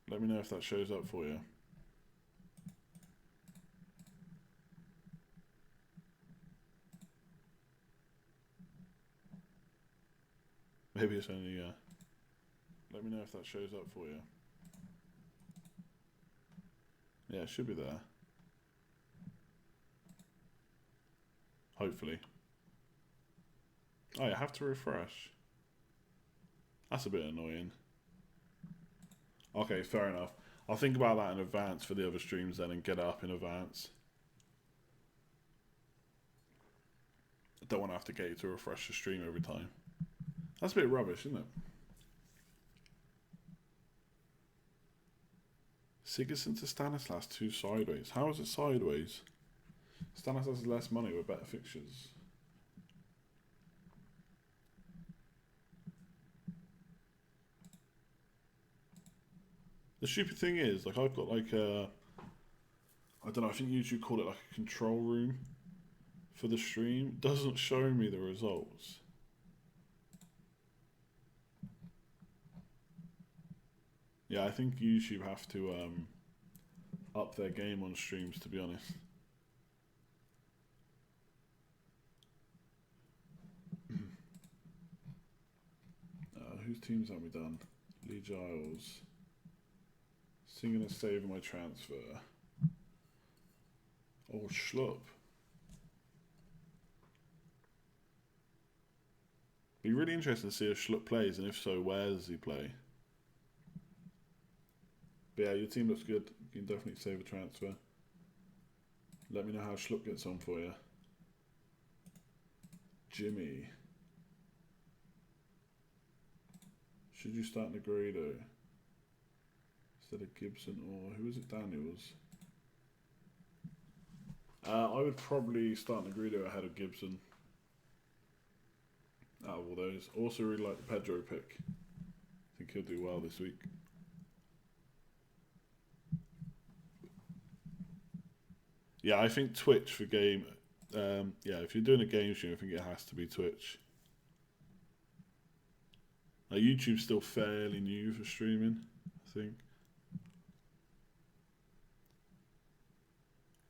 Let me know if that shows up for you. Maybe it's only, let me know if that shows up for you. Yeah, it should be there. Hopefully. Oh, you have to refresh. That's a bit annoying. Okay, fair enough. I'll think about that in advance for the other streams then and get it up in advance. I don't want to have to get you to refresh the stream every time. That's a bit rubbish, isn't it? Sigurdsson to Stanislas, 2 sideways. How is it sideways? Stanislas has less money with better fixtures. The stupid thing is, like, I've got like a, I don't know, I think YouTube call it like a control room for the stream. It doesn't show me the results. Yeah, I think YouTube have to up their game on streams, to be honest. Whose teams have we done? Lee Giles. Singing and saving my transfer. Oh, Schlupp. Be really interesting to see if Schlupp plays, and if so, where does he play? But yeah, your team looks good. You can definitely save a transfer. Let me know how Schlupp gets on for you. Jimmy. Should you start Negredo instead of Gibson, or who is it, Daniels? I would probably start Negredo ahead of Gibson. Out of all those. Also really like the Pedro pick. I think he'll do well this week. Yeah, I think Twitch for game. Yeah, if you're doing a game stream, I think it has to be Twitch. YouTube's still fairly new for streaming, I think.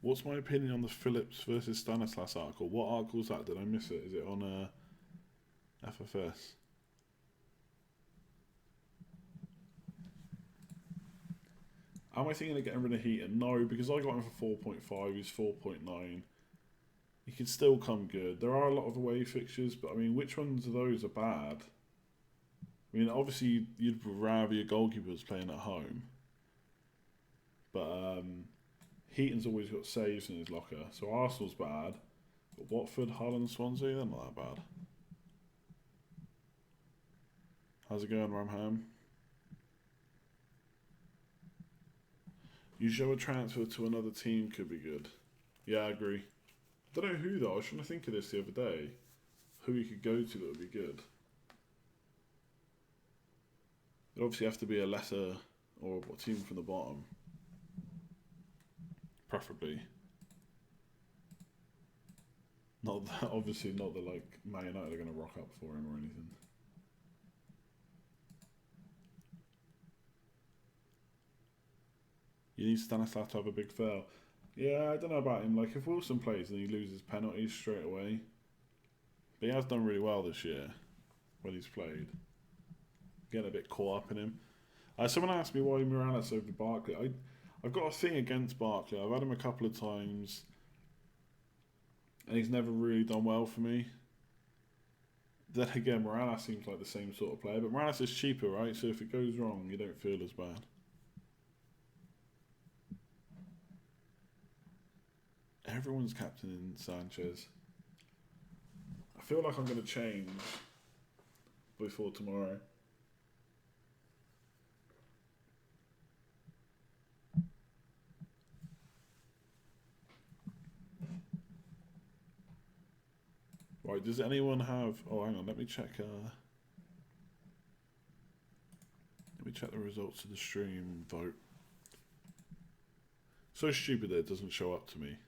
What's my opinion on the Phillips versus Stanislas article? What article is that? Did I miss it? Is it on FFS? Am I thinking of getting rid of Heaton? No, because I got him for 4.5, he's 4.9. He can still come good. There are a lot of away fixtures, but I mean, which ones of those are bad? I mean, obviously, you'd rather your goalkeepers playing at home. But Heaton's always got saves in his locker. So Arsenal's bad. But Watford, Hull and Swansea, they're not that bad. How's it going, Ramham? You show a transfer to another team could be good. Yeah, I agree. I don't know who though. I was trying to think of this the other day. Who you could go to that would be good. It'd obviously have to be a lesser or a team from the bottom. Preferably. Not that, obviously not that like Man United are going to rock up for him or anything. You need Stanislas to have a big fail. Yeah, I don't know about him. Like, if Wilson plays and he loses penalties straight away. But he has done really well this year when he's played. Getting a bit caught up in him. Someone asked me why Morales over Barkley. I've got a thing against Barkley. I've had him a couple of times. And he's never really done well for me. Then again, Morales seems like the same sort of player. But Morales is cheaper, right? So if it goes wrong, you don't feel as bad. Everyone's captaining Sanchez. I feel like I'm going to change before tomorrow. Right, does anyone have... Oh, hang on, let me check... let me check the results of the stream vote. So stupid that it doesn't show up to me.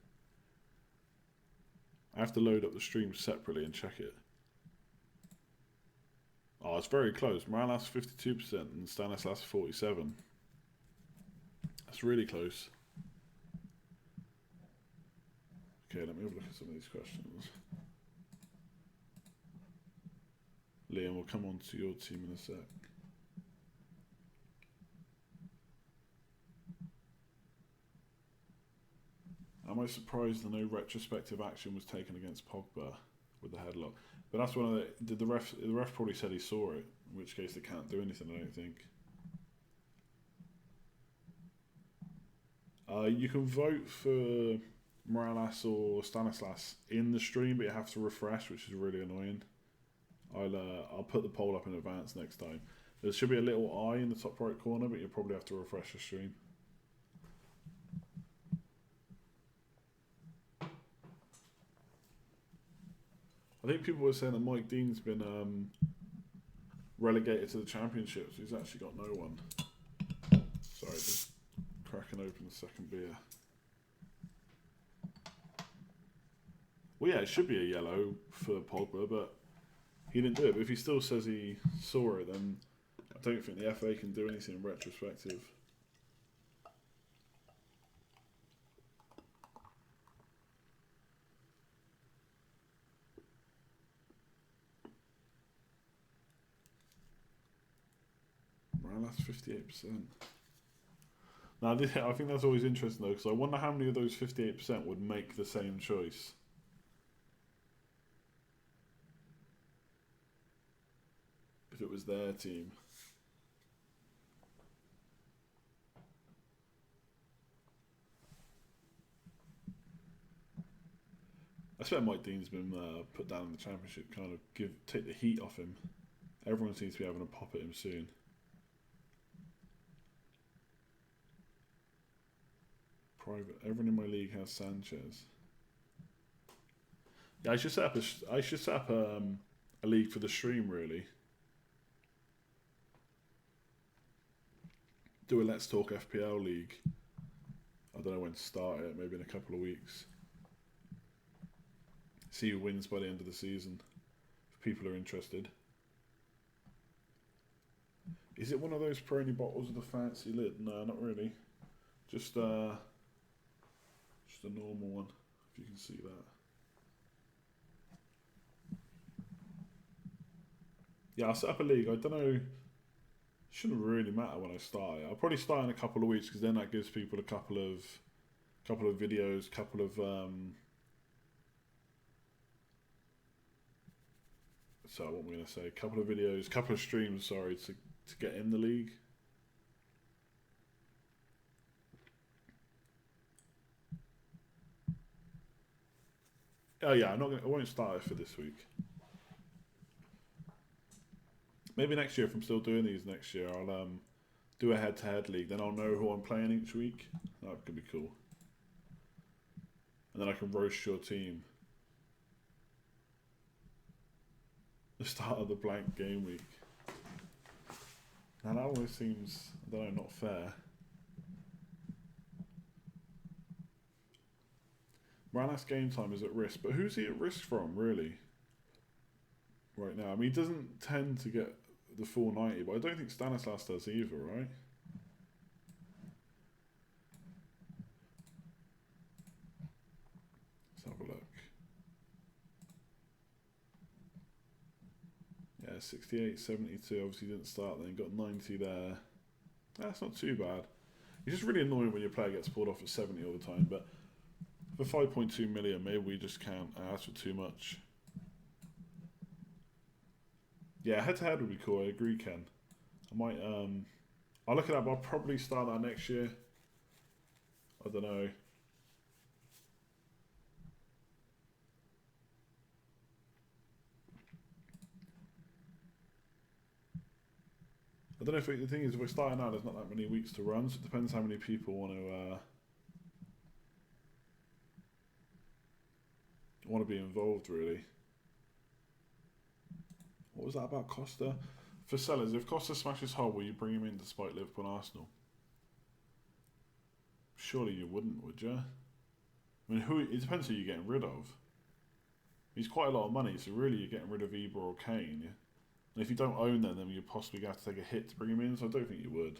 I have to load up the stream separately and check it. Oh, it's very close. Morales 52% and Stanislas 47%. That's really close. Okay, let me have a look at some of these questions. Liam, we'll come on to your team in a sec. Am I surprised that no retrospective action was taken against Pogba with the headlock? But that's one of the... Did the ref probably said he saw it, in which case they can't do anything, I don't think. You can vote for Morales or Stanislas in the stream, but you have to refresh, which is really annoying. I'll put the poll up in advance next time. There should be a little eye in the top right corner, but you'll probably have to refresh the stream. I think people were saying that Mike Dean's been relegated to the Championship, so he's actually got no one. Sorry, just cracking open the second beer. Well, yeah, it should be a yellow for Pogba, but he didn't do it. But if he still says he saw it, then I don't think the FA can do anything retrospective. Well, that's 58%. Now, I think that's always interesting though, because I wonder how many of those 58% would make the same choice. If it was their team. I swear Mike Dean's been put down in the Championship, kind of take the heat off him. Everyone seems to be having a pop at him soon. Private. Everyone in my league has Sanchez. Yeah, I should set up a league for the stream really. Do a Let's Talk FPL league. I don't know when to start it. Maybe in a couple of weeks. See who wins by the end of the season. If people are interested. Is it one of those Peroni bottles with a fancy lid? No, not really. Just a normal one, if you can see that. Yeah, I'll set up a league. I don't know. Shouldn't really matter when I start it. I'll probably start in a couple of weeks because then that gives people a couple of videos, couple of so what am I going to say? Couple of videos, couple of streams. Sorry, to get in the league. Oh yeah, I won't start it for this week. Maybe next year, if I'm still doing these next year, I'll do a head-to-head league. Then I'll know who I'm playing each week. That could be cool. And then I can roast your team. The start of the blank game week. Now that always seems, I don't know, not fair. Morales game time is at risk, but who's he at risk from, really? Right now, I mean, he doesn't tend to get the full 90, but I don't think Stanislas does either, right? Let's have a look. Yeah, 68, 72, obviously didn't start then, got 90 there. That's not too bad. It's just really annoying when your player gets pulled off at 70 all the time, but for 5.2 million, maybe we just can't ask for too much. Yeah, head-to-head would be cool, I agree, Ken. I might, I'll look at that, but I'll probably start that next year. I don't know. I don't know if the thing is, if we're starting out, there's not that many weeks to run, so it depends how many people want to be involved, really. What was that about Costa? For sellers, if Costa smashes Hull, will you bring him in despite Liverpool and Arsenal? Surely you wouldn't, would you? I mean, it depends who you're getting rid of. He's quite a lot of money, so really you're getting rid of Ibra or Kane. Yeah? And if you don't own them, then you're possibly going to have to take a hit to bring him in, so I don't think you would.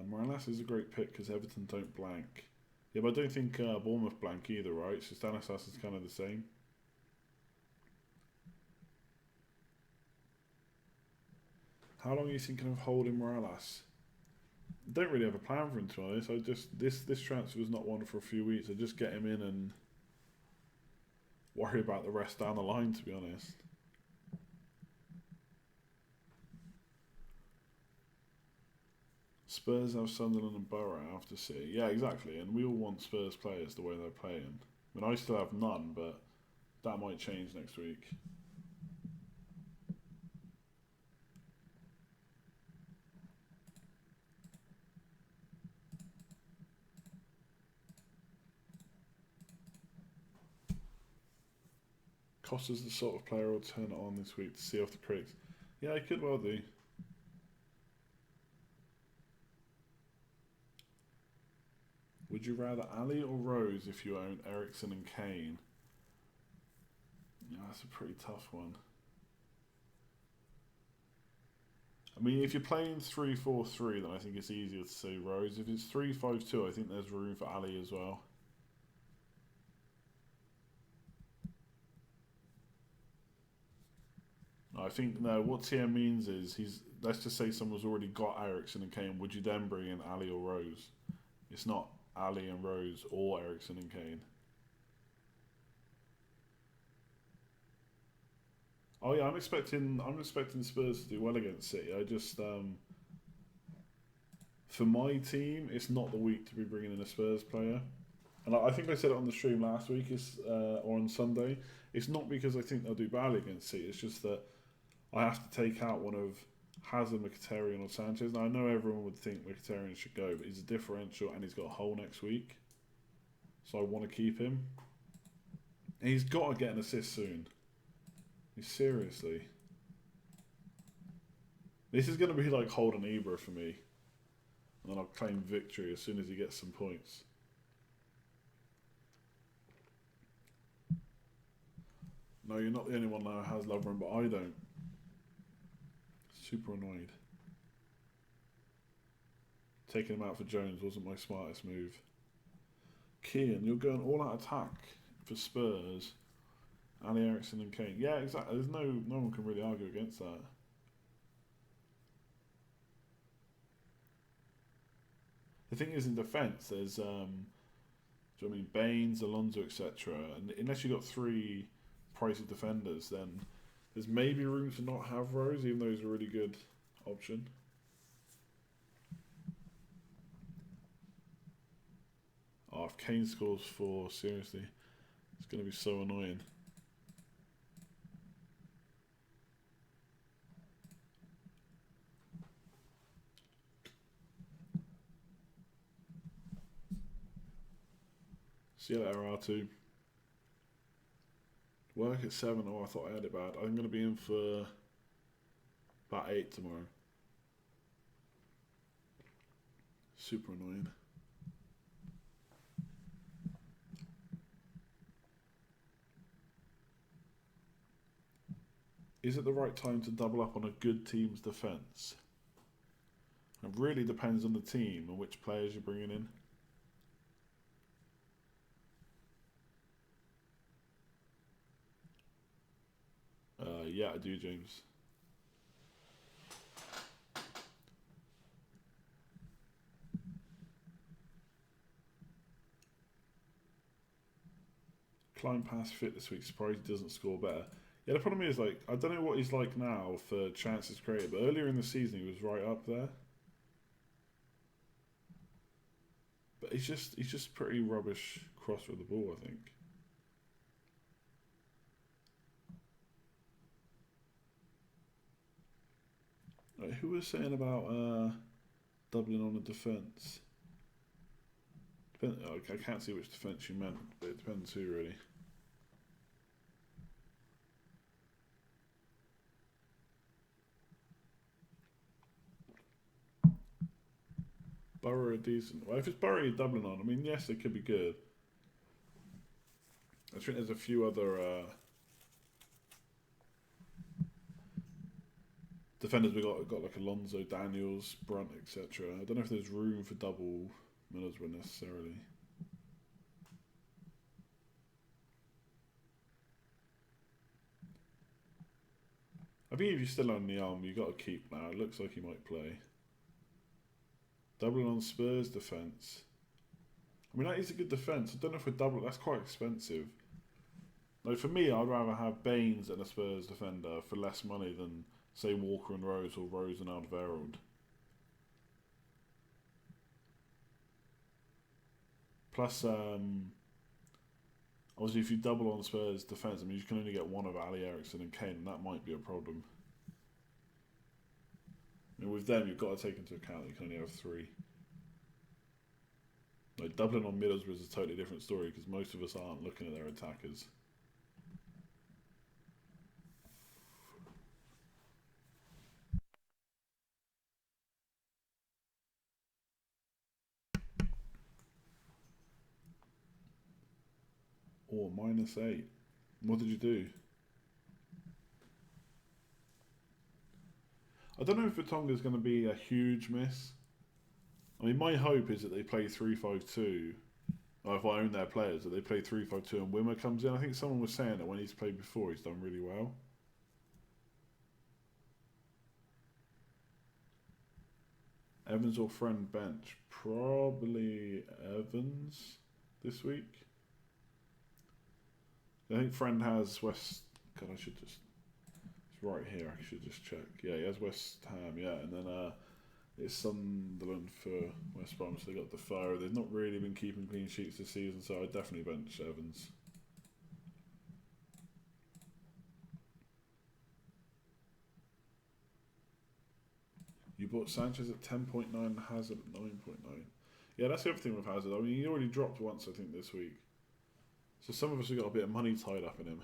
Morales is a great pick because Everton don't blank. Yeah, but I don't think Bournemouth blank either, right? So Stanislas is kind of the same. How long are you thinking of holding Morales? Don't really have a plan for him, to be honest. I just this transfer was not one for a few weeks. I just get him in and worry about the rest down the line, to be honest. Spurs have Sunderland and Borough after City. Yeah, exactly. And we all want Spurs players the way they're playing. I mean, I still have none, but that might change next week. Costa's the sort of player I'll turn it on this week to see off the critics. Yeah, I could well do. Would you rather Ali or Rose if you own Ericsson and Kane? Yeah, that's a pretty tough one. I mean, if you're playing 3-4-3, then I think it's easier to say Rose. If it's 3-5-2, I think there's room for Ali as well. I think, no, what TM means is, let's just say someone's already got Ericsson and Kane, would you then bring in Ali or Rose? It's not Ali and Rose or Ericsson and Kane. Oh yeah, I'm expecting Spurs to do well against City. I just for my team, it's not the week to be bringing in a Spurs player. And I think I said it on the stream last week, or on Sunday. It's not because I think they'll do badly against City. It's just that I have to take out one of Hazard, Mkhitaryan, or Sanchez. Now I know everyone would think Mkhitaryan should go, but he's a differential and he's got a hole next week, so I want to keep him. And he's got to get an assist soon. Seriously. This is going to be like holding Ibra for me. And then I'll claim victory as soon as he gets some points. No, you're not the only one now who has Lovren, but I don't. Super annoyed. Taking him out for Jones wasn't my smartest move. Kean, you're going all out attack for Spurs. Ali Ericsson and Kane. Yeah, exactly. There's no one can really argue against that. The thing is, in defence, there's do you know what I mean, Baines, Alonso, etc. And unless you've got three pricey defenders, then there's maybe room to not have Rose, even though he's a really good option. Oh, if Kane scores 4, seriously, it's going to be so annoying. See you later, R2. Work at 7. Oh, I thought I had it bad. I'm going to be in for about 8 tomorrow. Super annoying. Is it the right time to double up on a good team's defence? It really depends on the team and which players you're bringing in. Yeah, I do, James. Climb past fit this week. Surprised he doesn't score better. Yeah, the problem is, like, I don't know what he's like now for chances created, but earlier in the season he was right up there. But he's just pretty rubbish cross with the ball, I think. Like, who was saying about doubling on the defence? I can't see which defence you meant, but it depends who really. Borough are decent. Well, if it's Borough you're doubling on, I mean, yes, they could be good. I think there's a few other defenders we got like Alonso, Daniels, Brunt, etc. I don't know if there's room for double Middlesbrough necessarily. I think if you're still on the arm, you've got to keep now. It looks like he might play. Doubling on Spurs defence. I mean, that is a good defence. I don't know if we're double. That's quite expensive. Like, for me, I'd rather have Baines and a Spurs defender for less money than, say, Walker and Rose or Rose and Alderweireld. Plus, obviously, if you double on Spurs defence, I mean, you can only get one of Ali Eriksson and Kane, and that might be a problem. I mean, with them, you've got to take into account that you can only have three. Like, doubling on Middlesbrough is a totally different story because most of us aren't looking at their attackers. Or -8. What did you do? I don't know if Vertonghen's going to be a huge miss. I mean, my hope is that they play 3-5-2. Or if I own their players, that they play 3-5-2 and Wimmer comes in. I think someone was saying that when he's played before, he's done really well. Evans or Friend bench? Probably Evans this week. I think Friend has West. God, I should just. It's right here. I should just check. Yeah, he has West Ham. Yeah, and then it's Sunderland for West Brom. So they got Defoe. They've not really been keeping clean sheets this season, so I'd definitely bench Evans. You bought Sanchez at 10.9, Hazard at 9.9. Yeah, that's the other thing with Hazard. I mean, he already dropped once, I think, this week. So some of us have got a bit of money tied up in him.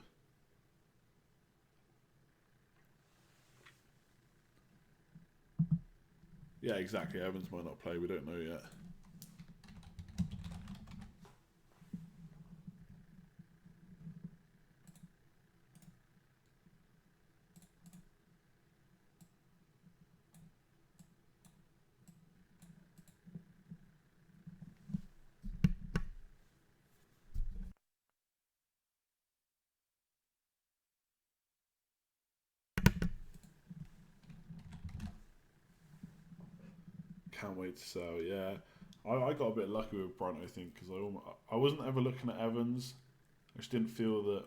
Yeah, exactly. Evans might not play. We don't know yet. Can't wait to sell. Yeah, I got a bit lucky with Brunt, I think, because I wasn't ever looking at Evans. I just didn't feel that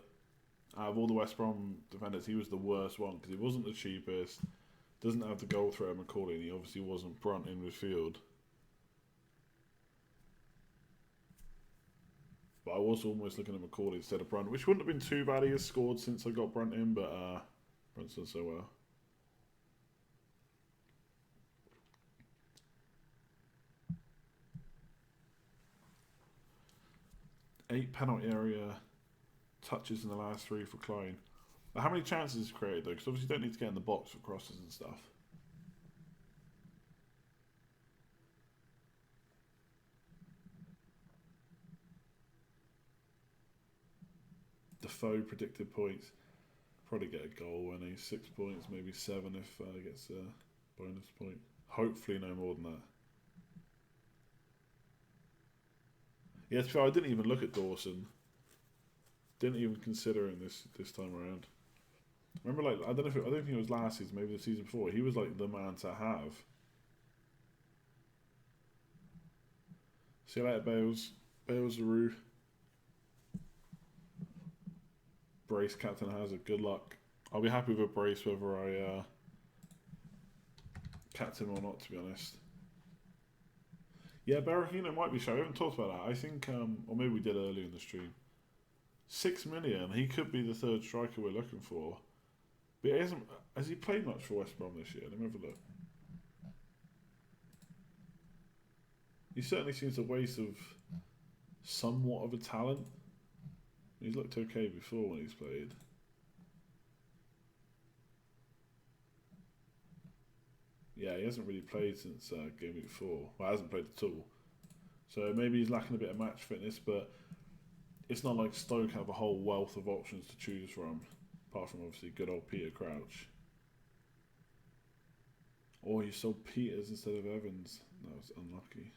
out of all the West Brom defenders, he was the worst one because he wasn't the cheapest. Doesn't have the goal threat of McCauley, and he obviously wasn't Brunt in midfield. But I was almost looking at McCauley instead of Brunt, which wouldn't have been too bad. He has scored since I got Brunt in, but Brunt's done so well. 8 penalty area touches in the last 3 for Klein. But how many chances is created though? Because obviously you don't need to get in the box for crosses and stuff. Defoe predicted points. Probably get a goal when he's 6 points, maybe 7 if he gets a bonus point. Hopefully no more than that. Yeah, to be fair, I didn't even look at Dawson. Didn't even consider him this time around. Remember, like I don't think it was last season, maybe the season before. He was like the man to have. See you later, Bales. Bales Rue. Brace Captain Hazard. Good luck. I'll be happy with a brace whether I captain or not, to be honest. Yeah, Berahino might be shown. We haven't talked about that. I think, or maybe we did earlier in the stream. 6 million. He could be the third striker we're looking for. But he hasn't. Has he played much for West Brom this year? Let me have a look. He certainly seems a waste of somewhat of a talent. He's looked okay before when he's played. Yeah, he hasn't really played since game week 4. Well, hasn't played at all. So maybe he's lacking a bit of match fitness, but it's not like Stoke have a whole wealth of options to choose from, apart from obviously good old Peter Crouch. Or you sold Peters instead of Evans. That was unlucky.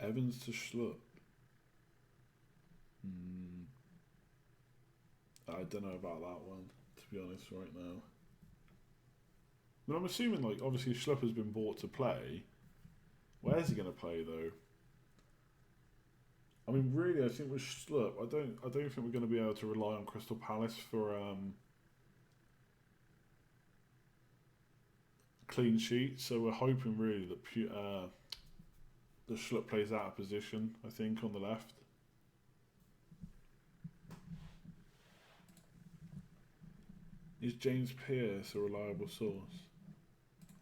Evans to Schlupp. I don't know about that one, to be honest, right now. But I'm assuming, like, obviously Schlupp has been bought to play. Where's he going to play, though? I mean, really, I think with Schlupp, I don't think we're going to be able to rely on Crystal Palace for clean sheet. So we're hoping really that the Schlupp plays out of position, I think, on the left. Is James Pearce a reliable source?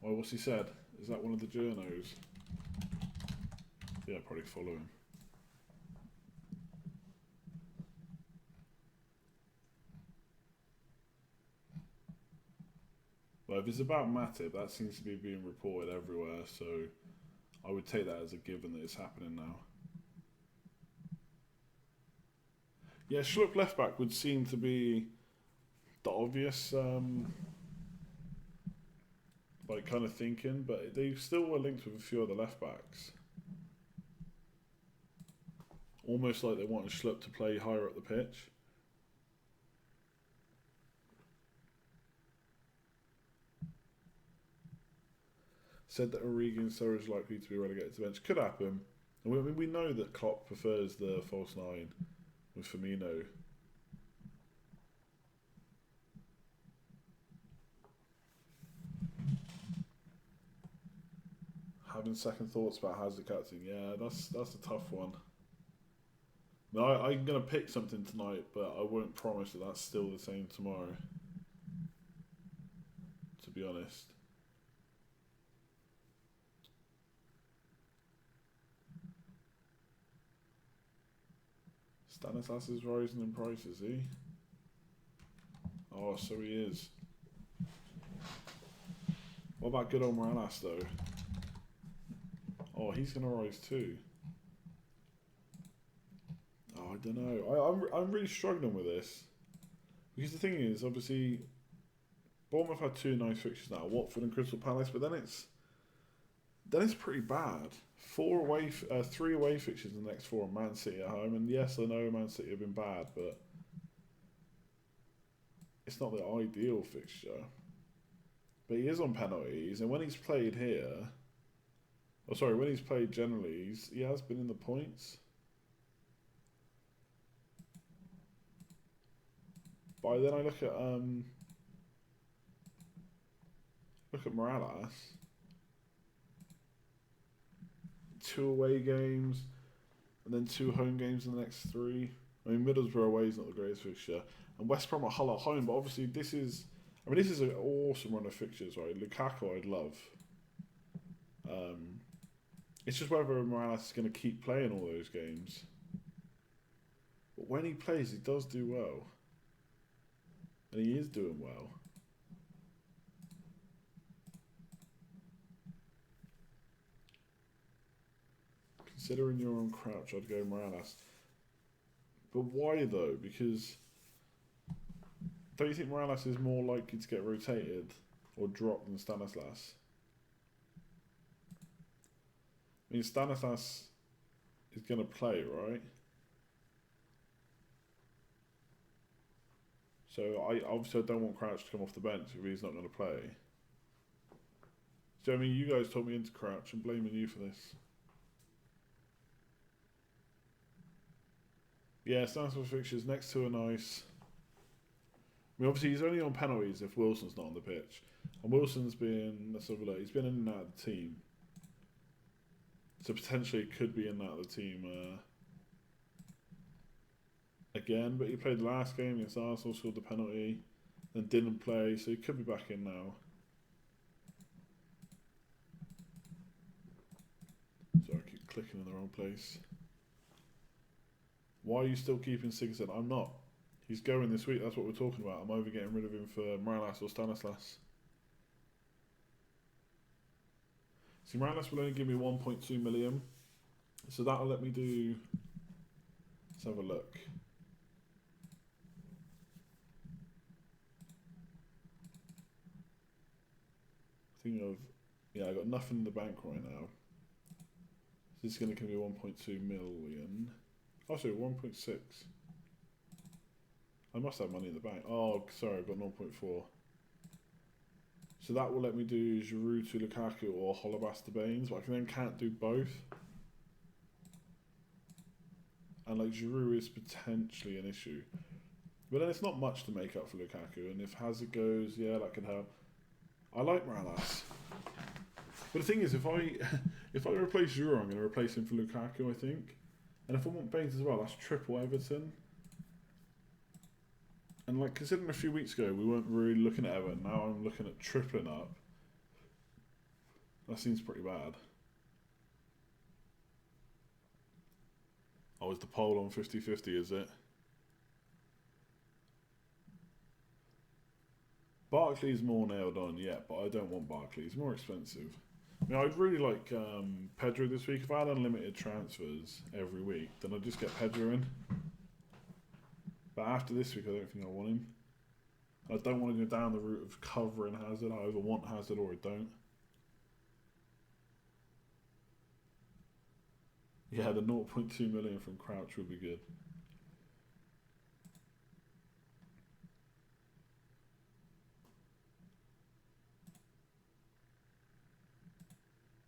Well, what's he said? Is that one of the journos? Yeah, probably follow him. Well, if it's about Matip, that seems to be being reported everywhere, so I would take that as a given that it's happening now. Yeah, Schlupp left back would seem to be the obvious like kind of thinking, but they still were linked with a few other left backs. Almost like they wanted Schlupp to play higher up the pitch. Said that Origi and Surridge is likely to be relegated to the bench. Could happen. And we know that Klopp prefers the false nine with Firmino. Having second thoughts about how's the captain. Yeah, that's a tough one. No, I'm going to pick something tonight, but I won't promise that that's still the same tomorrow. To be honest. Stanislas is rising in price, is he? Oh, so he is. What about good old Morales, though? Oh, he's going to rise too. Oh, I don't know. I'm really struggling with this. Because the thing is, obviously, Bournemouth had 2 nice fixtures now, Watford and Crystal Palace, but then it's pretty bad. 3 away fixtures in the next 4, Man City at home, and yes, I know Man City have been bad, but it's not the ideal fixture. But he is on penalties, and when he's played here, when he's played generally, he has been in the points. But then I look at Morales. 2 away games, and then 2 home games in the next 3. I mean, Middlesbrough away is not the greatest fixture, and West Brom at Hull at home. But obviously, this is an awesome run of fixtures, right? Lukaku, I'd love. It's just whether Morales is going to keep playing all those games. But when he plays, he does do well, and he is doing well. Considering you're on Crouch, I'd go Morales. But why though? Because don't you think Morales is more likely to get rotated or dropped than Stanislas? I mean, Stanislas is going to play, right? So I don't want Crouch to come off the bench if he's not going to play. So I mean, you guys told me into Crouch. I'm blaming you for this. Yeah, Stanislas fixtures next to are nice. I mean, obviously he's only on penalties if Wilson's not on the pitch, and Wilson's been, let's have a look, he's been in and out of the team. So potentially it could be in that other team again, but he played the last game against Arsenal, scored the penalty, then didn't play, so he could be back in now. Sorry, I keep clicking in the wrong place. Why are you still keeping Sigurdsson? I'm not. He's going this week, that's what we're talking about. I'm over getting rid of him for Morales or Stanislas. See, Morales will only give me 1.2 million. So that'll let me do... Let's have a look. Thinking of... Yeah, I got nothing in the bank right now. This is going to give me 1.2 million. Oh, sorry, 1.6. I must have money in the bank. Oh, sorry, I've got 0.4. So that will let me do Giroud to Lukaku or Holebas to Baines, but I can't do both. And like Giroud is potentially an issue. But then it's not much to make up for Lukaku, and if Hazard goes, yeah, that could help. I like Morales. But the thing is, if I replace Giroud, I'm going to replace him for Lukaku, I think. And if I want Baines as well, that's triple Everton. And like, considering a few weeks ago we weren't really looking at Everton, now I'm looking at tripling up. That seems pretty bad. Oh, is the poll on 50-50, is it? Barkley's more nailed on, yeah, but I don't want Barkley. He's more expensive. I mean, I'd really like Pedro this week. If I had unlimited transfers every week, then I'd just get Pedro in. But after this week, I don't think I want him. I don't want to go down the route of covering Hazard. I either want Hazard or I don't. Yeah, the 0.2 million from Crouch would be good.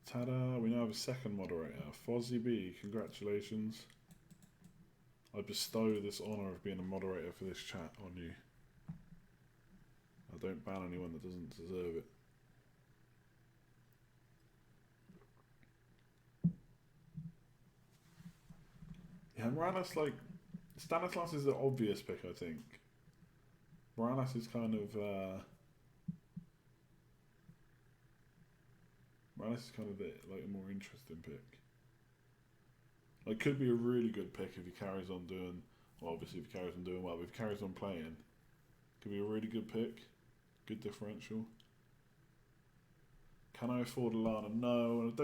Ta-da, we now have a second moderator. Fozzie B, congratulations. I bestow this honour of being a moderator for this chat on you. I don't ban anyone that doesn't deserve it. Yeah, Morales, like, Stanislas is the obvious pick, I think. Morales is kind of, Morales is kind of like a more interesting pick. Like, could be a really good pick if he carries on doing, well, obviously if he carries on doing well, but if he carries on playing, could be a really good pick. Good differential. Can I afford Lallana? No, I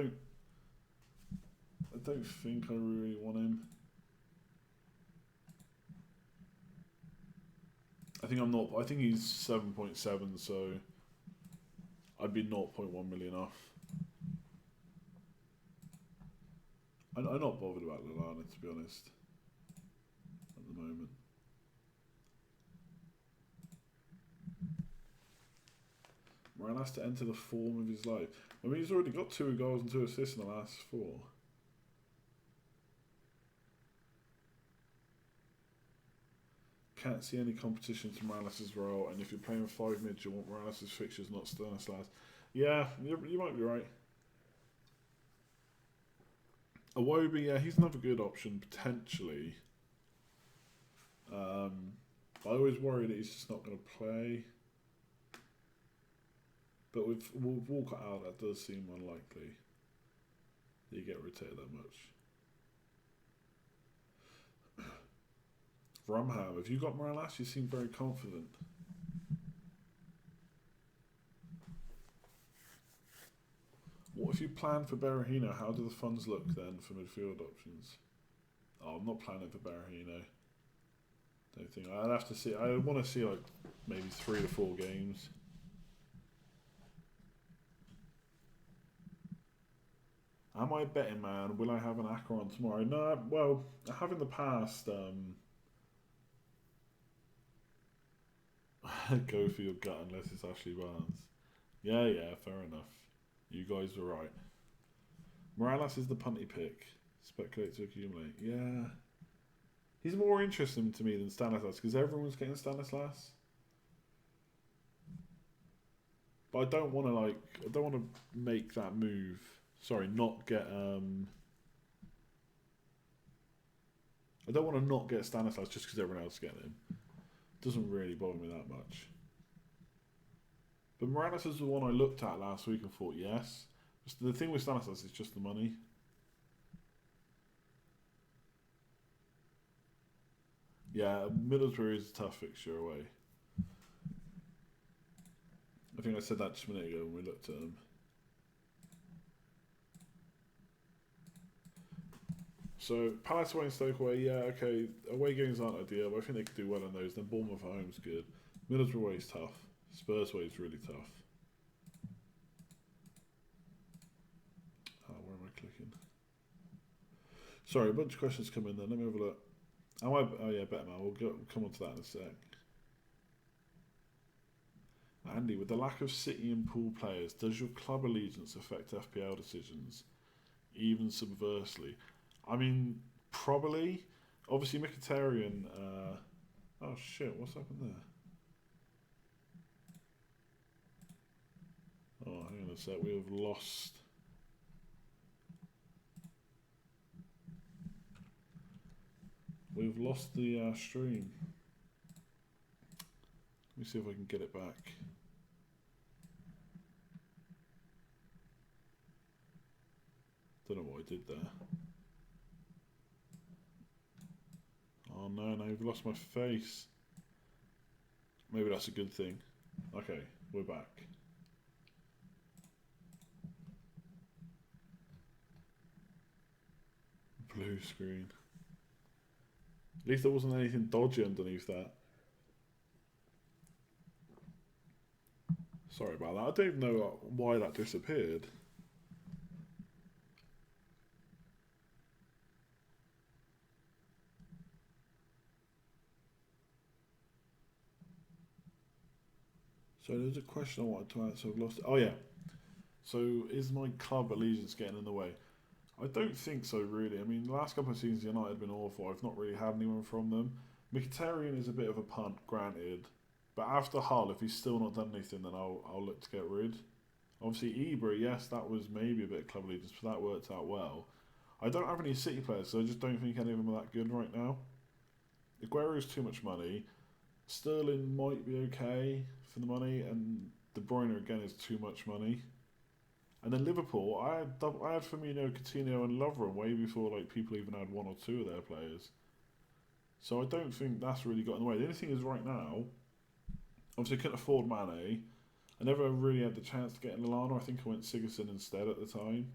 don't think I really want him. I think he's 7.7, so I'd be 0.1 million off. I'm not bothered about Lallana, to be honest, at the moment. Moran has to enter the form of his life. I mean, he's already got 2 goals and 2 assists in the last 4. Can't see any competition to Morales' role, and if you're playing with 5 mids, you want Morales' fixtures, not Stanislas. Yeah, you might be right. Iwobi, yeah, he's another good option, potentially. I always worry that he's just not going to play. But with Walcott out, that does seem unlikely that you get rotated that much. Rumham, have you got Morales? You seem very confident. What if you plan for Berahino? How do the funds look then for midfield options? Oh, I'm not planning for Berahino. Don't think. I'd have to see. I want to see like maybe 3 to 4 games. Am I a betting man? Will I have an Acheron tomorrow? No, well, I have in the past. Go for your gut unless it's Ashley Barnes. Yeah, fair enough. You guys were right. Morales is the punty pick. Speculate to accumulate. Yeah. He's more interesting to me than Stanislas because everyone's getting Stanislas. But I don't want to make that move Sorry, not get. I don't want to not get Stanislas just because everyone else is getting him. Doesn't really bother me that much. But Morales is the one I looked at last week and thought, yes. The thing with Stanislas is just the money. Yeah, Middlesbrough is a tough fixture away. I think I said that just a minute ago when we looked at them. So, Palace away and Stoke away, yeah, okay. Away games aren't ideal, but I think they could do well in those. Then Bournemouth at home is good. Middlesbrough away is tough. Spurs away is really tough. Oh, where am I clicking? Sorry, a bunch of questions come in there. Let me have a look. Oh yeah, better man. We'll come on to that in a sec. Andy, with the lack of City and pool players, does your club allegiance affect FPL decisions, even subversely? I mean, probably. Obviously, Mkhitaryan. Oh shit! What's happened there? Oh, hang on a sec. We have lost. We've lost the stream. Let me see if I can get it back. Don't know what I did there. Oh no, no, I've lost my face. Maybe that's a good thing. Okay, we're back. Blue screen. At least there wasn't anything dodgy underneath that. Sorry about that. I don't even know why that disappeared. So there's a question I wanted to answer. I've lost it. Oh yeah. So is my club allegiance getting in the way? I don't think so, really. I mean, the last couple of seasons United have been awful. I've not really had anyone from them. Mkhitaryan is a bit of a punt, granted. But after Hull, if he's still not done anything, then I'll look to get rid. Obviously, Ibra, yes, that was maybe a bit of club allegiance, but that worked out well. I don't have any City players, so I just don't think any of them are that good right now. Aguero's too much money. Sterling might be okay for the money, and De Bruyne again is too much money. And then Liverpool, I had Firmino, Coutinho, and Lovren way before like people even had one or two of their players. So I don't think that's really got in the way. The only thing is right now, obviously I couldn't afford Mane. I never really had the chance to get in Lallana. I think I went Sigurdsson instead at the time.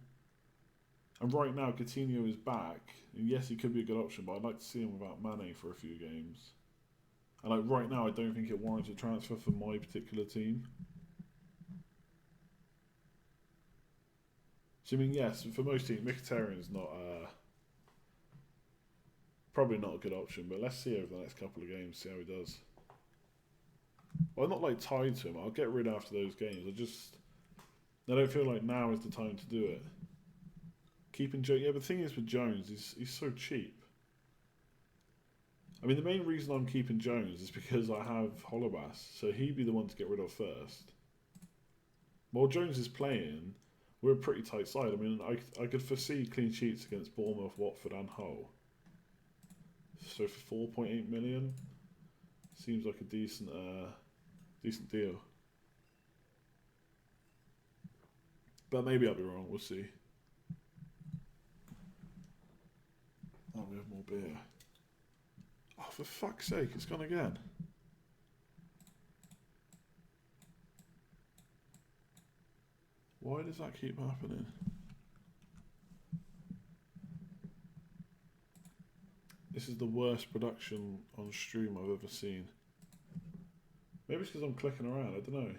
And right now Coutinho is back, and yes, he could be a good option, but I'd like to see him without Mane for a few games. And like right now, I don't think it warrants a transfer for my particular team. So I mean, yes, for most teams, Mkhitaryan's not probably not a good option. But let's see over the next couple of games, see how he does. Well, I'm not like tied to him. I'll get rid after those games. I don't feel like now is the time to do it. Keeping Jones, yeah, but the thing is with Jones, he's so cheap. I mean, the main reason I'm keeping Jones is because I have Holobas, so he'd be the one to get rid of first. While Jones is playing, we're a pretty tight side. I mean, I could foresee clean sheets against Bournemouth, Watford, and Hull. So for 4.8 million, seems like a decent deal. But maybe I'll be wrong. We'll see. Oh, we have more beer. Oh, for fuck's sake, it's gone again. Why does that keep happening? This is the worst production on stream I've ever seen. Maybe it's because I'm clicking around, I don't know.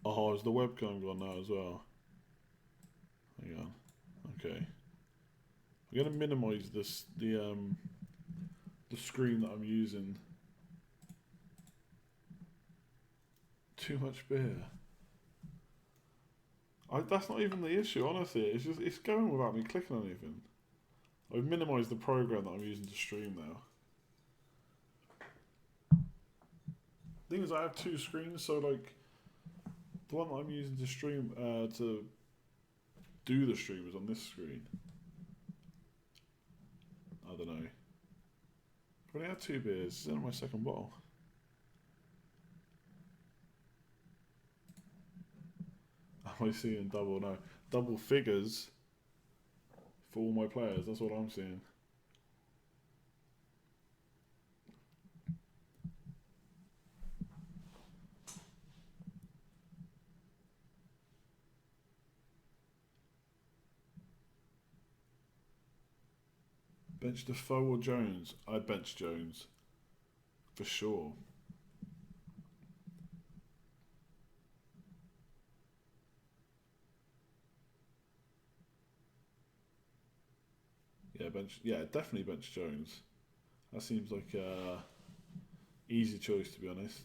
Oh, is the webcam gone now as well? Hang on. Okay. I'm going to minimise the screen that I'm using. Too much beer. That's not even the issue, honestly. It's going without me clicking on anything. I've minimised the program that I'm using to stream now. Thing is, I have two screens, so like the one that I'm using to stream to do the stream is on this screen. I don't know. I've only had 2 beers. This is in my second bottle. Am I seeing double? No, double figures for all my players. That's what I'm seeing. Bench Defoe or Jones? I'd bench Jones for sure. Yeah, bench. Yeah, definitely bench Jones. That seems like a easy choice, to be honest.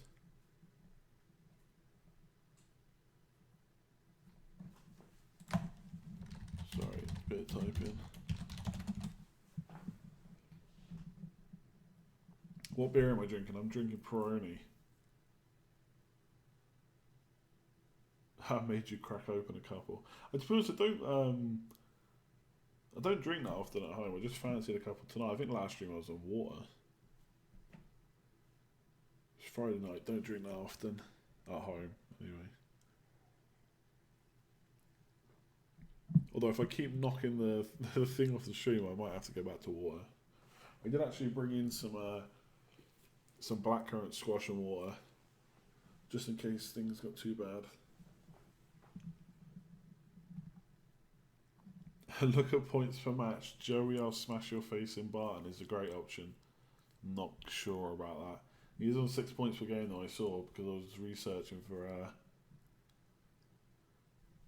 Sorry, a bit of typing. What beer am I drinking? I'm drinking Peroni. I made you crack open a couple. I suppose I don't drink that often at home. I just fancied a couple tonight. I think last stream I was on water. It's Friday night. Don't drink that often at home. Anyway. Although if I keep knocking the thing off the stream, I might have to go back to water. I did actually bring in some blackcurrant squash and water, just in case things got too bad. Look at points per match. Joey, I'll smash your face in Barton is a great option. Not sure about that. He's on 6 points per game though, I saw, because I was researching for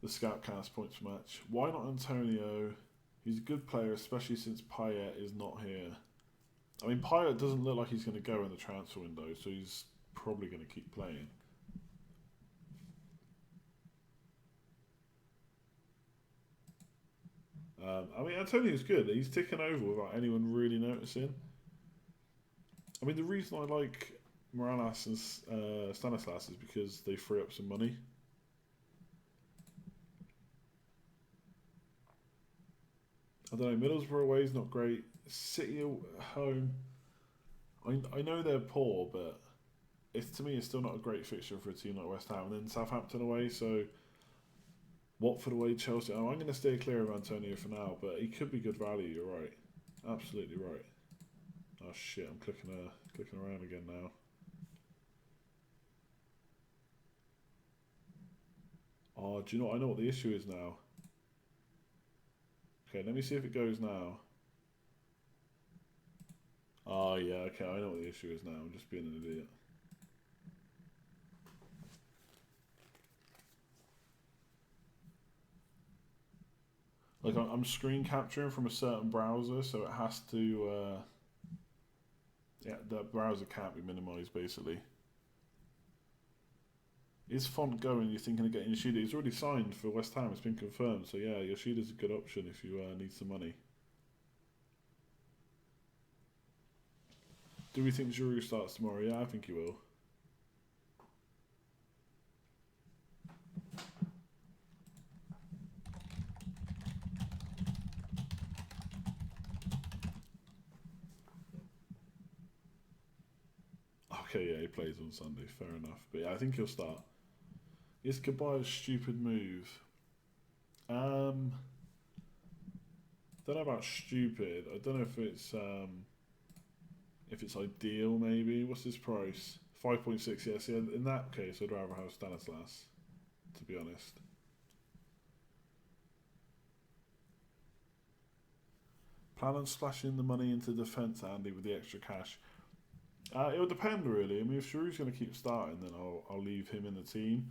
the Scoutcast points per match. Why not Antonio? He's a good player, especially since Payet is not here. I mean, Payet doesn't look like he's going to go in the transfer window, so he's probably going to keep playing. I mean, Antonio's good. He's ticking over without anyone really noticing. I mean, the reason I like Morales and Stanislas is because they free up some money. I don't know, Middlesbrough away is not great. City at home, I know they're poor, but to me it's still not a great fixture for a team like West Ham. And then Southampton away, so Watford away, Chelsea. Oh, I'm going to stay clear of Antonio for now, but he could be good value. You're right, absolutely right. Oh shit, I'm clicking around again now. Oh, do you know what? I know what the issue is now. Okay, let me see if it goes now. Oh yeah, okay, I know what the issue is now. I'm just being an idiot. Like I'm screen capturing from a certain browser, so it has to. Yeah, the browser can't be minimised basically. Is Font going? You're thinking of getting Yoshida? He's already signed for West Ham. It's been confirmed. So yeah, Yoshida's a good option if you need some money. Do we think Giroud starts tomorrow? Yeah, I think he will. Okay, yeah, he plays on Sunday. Fair enough. But yeah, I think he'll start. Is Kabay a stupid move? Don't know about stupid. I don't know if it's ideal. Maybe. What's his price? 5.6. Yes. Yeah, in that case, I'd rather have Stanislas. To be honest. Plan on splashing the money into defence, Andy, with the extra cash. It'll depend really. I mean, if Giroud's going to keep starting, then I'll leave him in the team.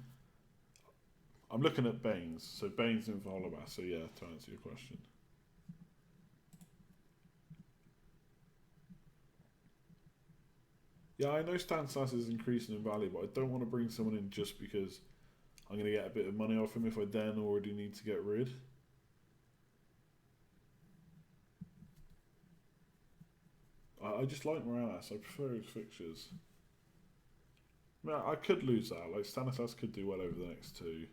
I'm looking at Baines, so Baines in for Holobas. So yeah, to answer your question. Yeah, I know Stanislas is increasing in value, but I don't want to bring someone in just because I'm going to get a bit of money off him if I then already need to get rid. I just like Morales. I prefer his fixtures. I mean, I could lose that. Like Stanislas could do well over the next two.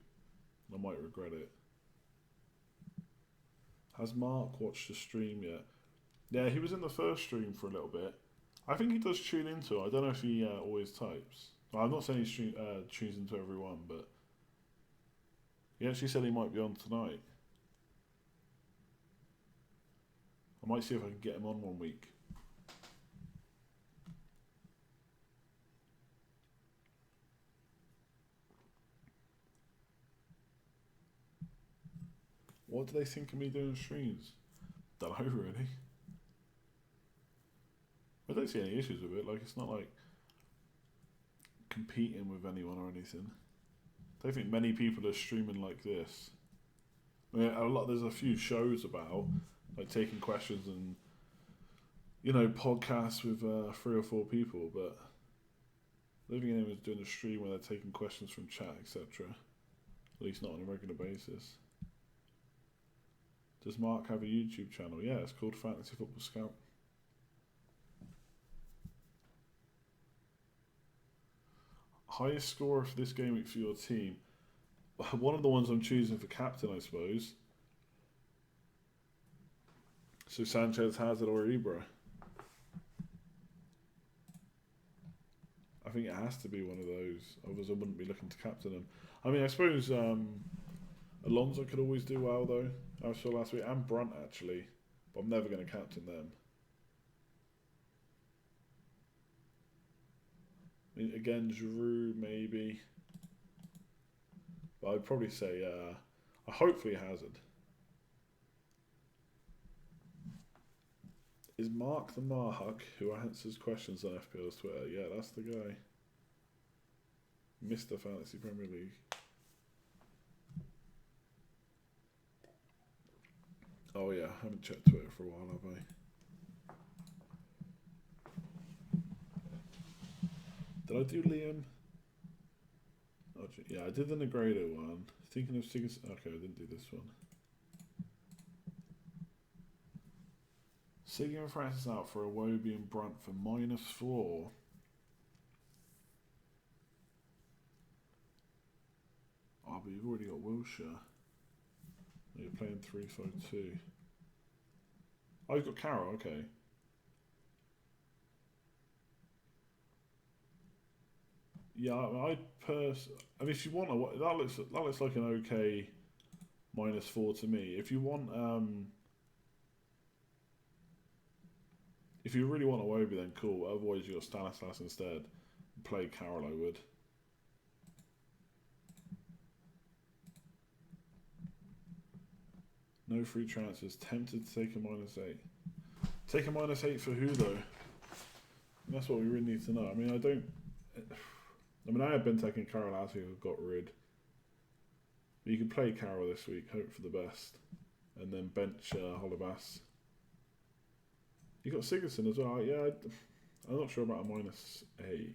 I might regret it. Has Mark watched the stream yet? Yeah, he was in the first stream for a little bit. I think he does tune into it. I don't know if he always types. Well, I'm not saying he tunes into everyone, but he actually said he might be on tonight. I might see if I can get him on one week. What do they think of me doing streams? Don't know really. I don't see any issues with it. Like it's not like competing with anyone or anything. I don't think many people are streaming like this. I mean, there's a few shows about like taking questions and podcasts with 3 or 4 people, but I don't think anyone's doing a stream where they're taking questions from chat, etc. At least not on a regular basis. Does Mark have a YouTube channel? Yeah, it's called Fantasy Football Scout. Highest scorer for this game week for your team? One of the ones I'm choosing for captain, I suppose. So Sanchez, Hazard or Ibra? I think it has to be one of those. Otherwise I wouldn't be looking to captain him. I mean, I suppose Alonso could always do well though. I saw last week, and Brunt actually. But I'm never going to captain them. I mean, again, Giroud maybe. But I'd probably say, hopefully Hazard. Is Mark the Marhawk who answers questions on FPL's Twitter? Yeah, that's the guy. Mr. Fantasy Premier League. Oh yeah, I haven't checked Twitter for a while, have I? Did I do Liam? Oh, yeah, I did the Negredo one. Thinking of Sigas. Okay, I didn't do this one. Siggy and Francis out for Iwobi and Brunt for -4. Oh, but you've already got Wilshire. You're playing 3-5-2. Oh, you've got Carroll, okay. Yeah, I mean, if you want that looks like an okay -4 to me. If you want if you really want Iwobi, then cool. Otherwise, you got Stanislas instead. Play Carroll, I would. No free transfers. Tempted to take a -8. Take a -8 for who though? That's what we really need to know. I mean, I have been taking Carroll last week. I've got rid. But you can play Carroll this week. Hope for the best, and then bench Holebas. You got Sigurdsson as well. Yeah, I'm not sure about a -8.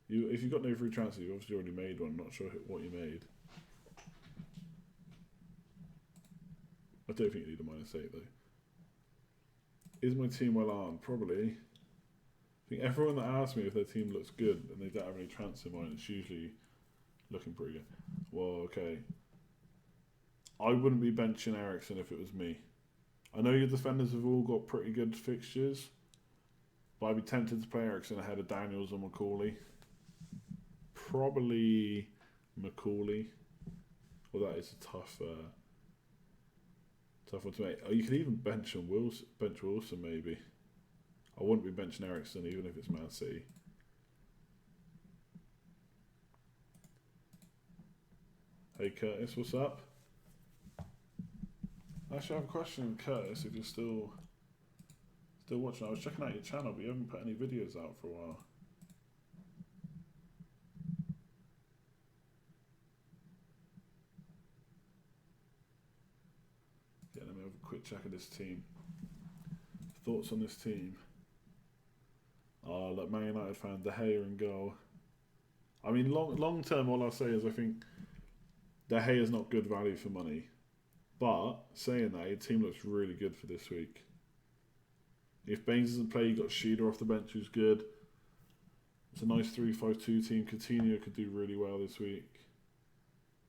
If you've got no free transfer, you obviously already made one. I'm not sure what you made. I don't think you need a -8 though. Is my team well armed? Probably. I think everyone that asks me if their team looks good and they don't have any transfer in mind, it's usually looking pretty good. Well, okay. I wouldn't be benching Ericsson if it was me. I know your defenders have all got pretty good fixtures, but I'd be tempted to play Ericsson ahead of Daniels or McCauley. Probably McCauley. Well, that is a tough one to make. Oh, you could even bench Wilson maybe. I wouldn't be benching Ericsson even if it's Man City. Hey Curtis, what's up? Actually, I have a question, Curtis, if you're still watching. I was checking out your channel, but you haven't put any videos out for a while. Yeah, let me have a quick check of this team. Thoughts on this team? Like Man United fan, De Gea in goal. I mean, long term, all I'll say is I think De Gea is not good value for money. But saying that, your team looks really good for this week. If Baines doesn't play, you've got Sheeder off the bench who's good. It's a nice 3-5-2 team. Coutinho could do really well this week.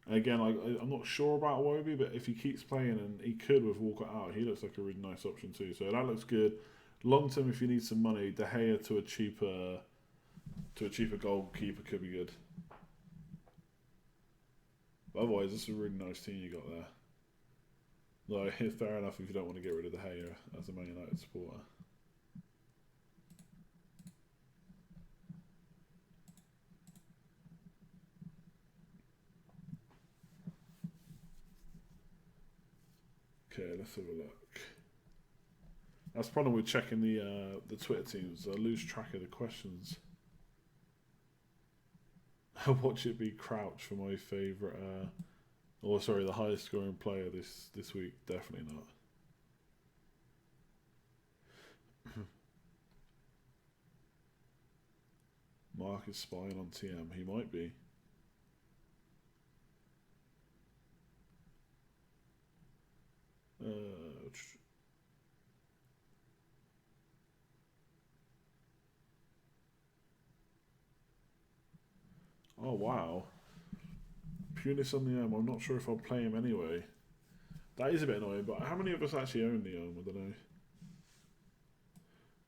And again, I'm not sure about Iwobi, but if he keeps playing, and he could with Walker out, he looks like a really nice option too. So that looks good. Long term, if you need some money, De Gea to a cheaper goalkeeper could be good. But otherwise, this is a really nice team you got there. No, fair enough if you don't want to get rid of De Gea as a Man United supporter. Okay, let's have a look. That's the problem with checking the Twitter teams. I lose track of the questions. Watch it be Crouch for my favourite, the highest scoring player this week. Definitely not. Mark is spying on TM. He might be. Oh wow. Pulis on the I'm not sure if I'll play him anyway. That is a bit annoying, but how many of us actually own the I don't know.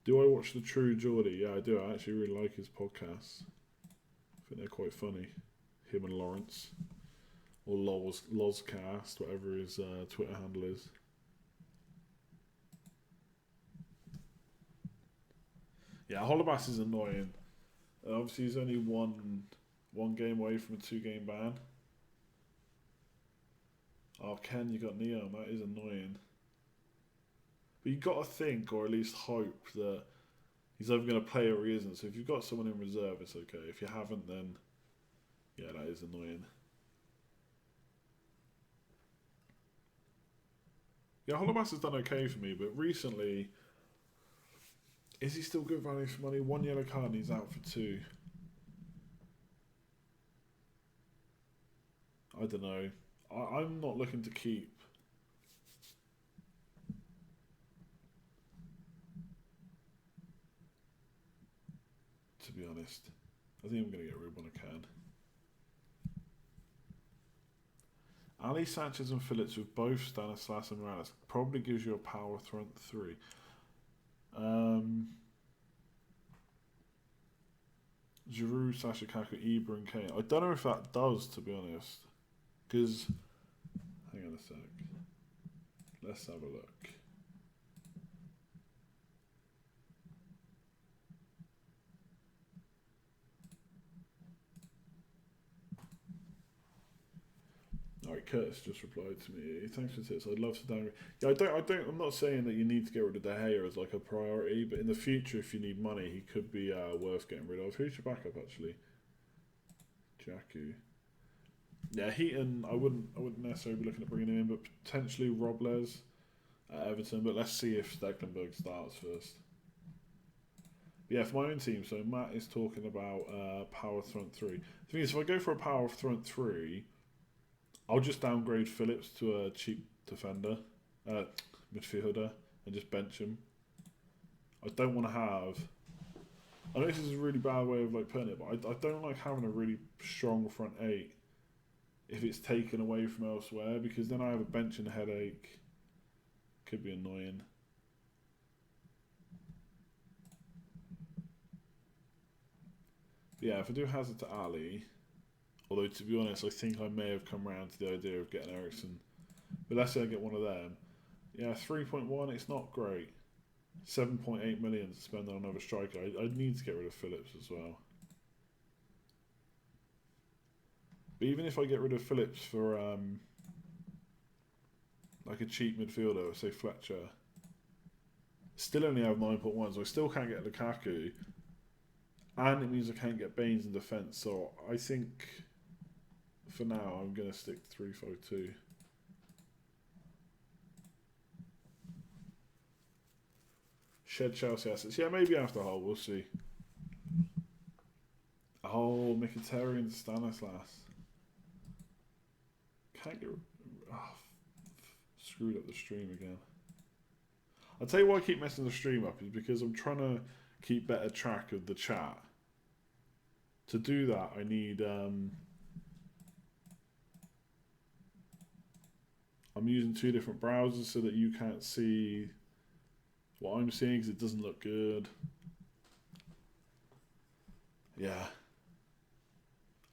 Do I watch the True Geordie? Yeah, I do. I actually really like his podcasts. I think they're quite funny. Him and Lawrence. Or Lozcast, whatever his Twitter handle is. Yeah, Holobas is annoying. Obviously, he's only one game away from a 2-game ban. Oh, Ken, you got Neon. That is annoying. But you got to think, or at least hope, that he's either going to play or he isn't. So if you've got someone in reserve, it's okay. If you haven't, then yeah, that is annoying. Yeah, Holobas has done okay for me, but recently, is he still good value for money? 1 yellow card and he's out for 2. I don't know. I'm not looking to keep. To be honest, I think I'm going to get rid when I can. Ali Sanchez and Phillips with both Stanislas and Morales probably gives you a power front 3. Giroud, Sasha Kaku, Ibra and Kane. I don't know if that does, to be honest. Because, hang on a sec. Let's have a look. Alright, Curtis just replied to me. Thanks for the tips. I'd love to downgrade. Yeah, I'm not saying that you need to get rid of De Gea as like a priority, but in the future, if you need money, he could be worth getting rid of. Who's your backup actually? Jaku. Yeah, Heaton. I wouldn't necessarily be looking at bringing him in, but potentially Robles at Everton. But let's see if Stecklenburg starts first. But yeah, for my own team. So Matt is talking about power front 3. The thing is, if I go for a power front 3. I'll just downgrade Phillips to a cheap defender, midfielder, and just bench him. I don't want to have. I know this is a really bad way of like putting it, but I don't like having a really strong front 8 if it's taken away from elsewhere, because then I have a benching headache. Could be annoying. But yeah, if I do Hazard to Ali. Although, to be honest, I think I may have come around to the idea of getting Ericsson. But let's say I get one of them. Yeah, 3.1, it's not great. 7.8 million to spend on another striker. I need to get rid of Phillips as well. But even if I get rid of Phillips for like a cheap midfielder, say Fletcher, still only have 9.1, so I still can't get Lukaku. And it means I can't get Baines in defence. So I think for now I'm going to stick to 3-5-2. Shed Chelsea assets. Yeah, maybe after Hull, we'll see. Oh, Mkhitaryan Stanislas. Can't get. Oh, screwed up the stream again. I'll tell you why I keep messing the stream up is because I'm trying to keep better track of the chat. To do that, I need. I'm using two different browsers so that you can't see what I'm seeing because it doesn't look good. Yeah.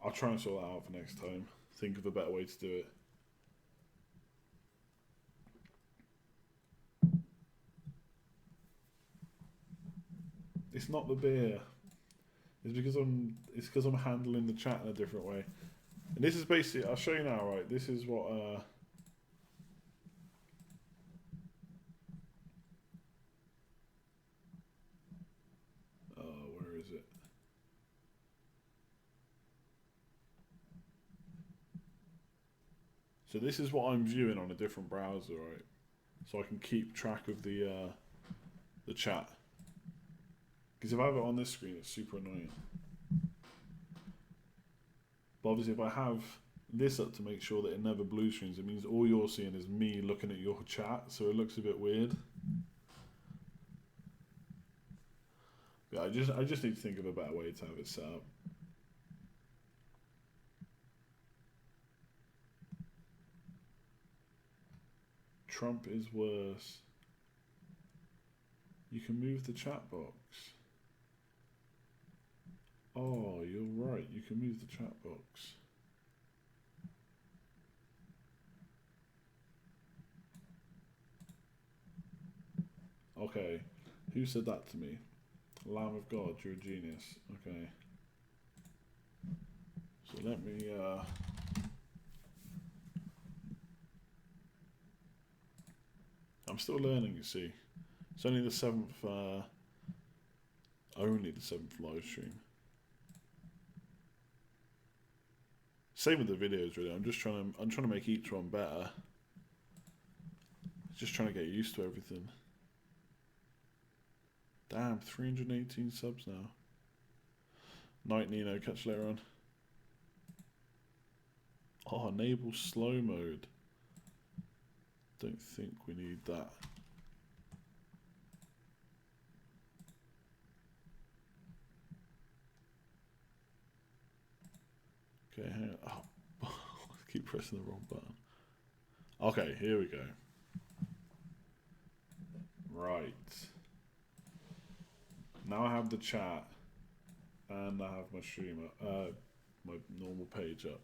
I'll try and sort that out for next time. Think of a better way to do it. It's not the beer. It's because I'm handling the chat in a different way. And this is basically, I'll show you now, right? This is what where is it? So this is what I'm viewing on a different browser, right? So I can keep track of the chat. Because if I have it on this screen, it's super annoying. But obviously, if I have this up to make sure that it never blue screens, it means all you're seeing is me looking at your chat, so it looks a bit weird. Yeah, I just need to think of a better way to have it set up. Trump is worse. You can move the chat box. Oh, you're right. You can move the chat box. Okay. Who said that to me? Lamb of God, you're a genius. Okay. So let me I'm still learning, you see. It's only the seventh live stream. Same with the videos, really. I'm trying to make each one better. Just trying to get used to everything. Damn, 318 subs now. Night Nino, catch you later on. Oh, enable slow mode. Don't think we need that. Okay, hang on. Oh, I keep pressing the wrong button. Okay, here we go. Right. Now I have the chat, and I have my streamer, my normal page up.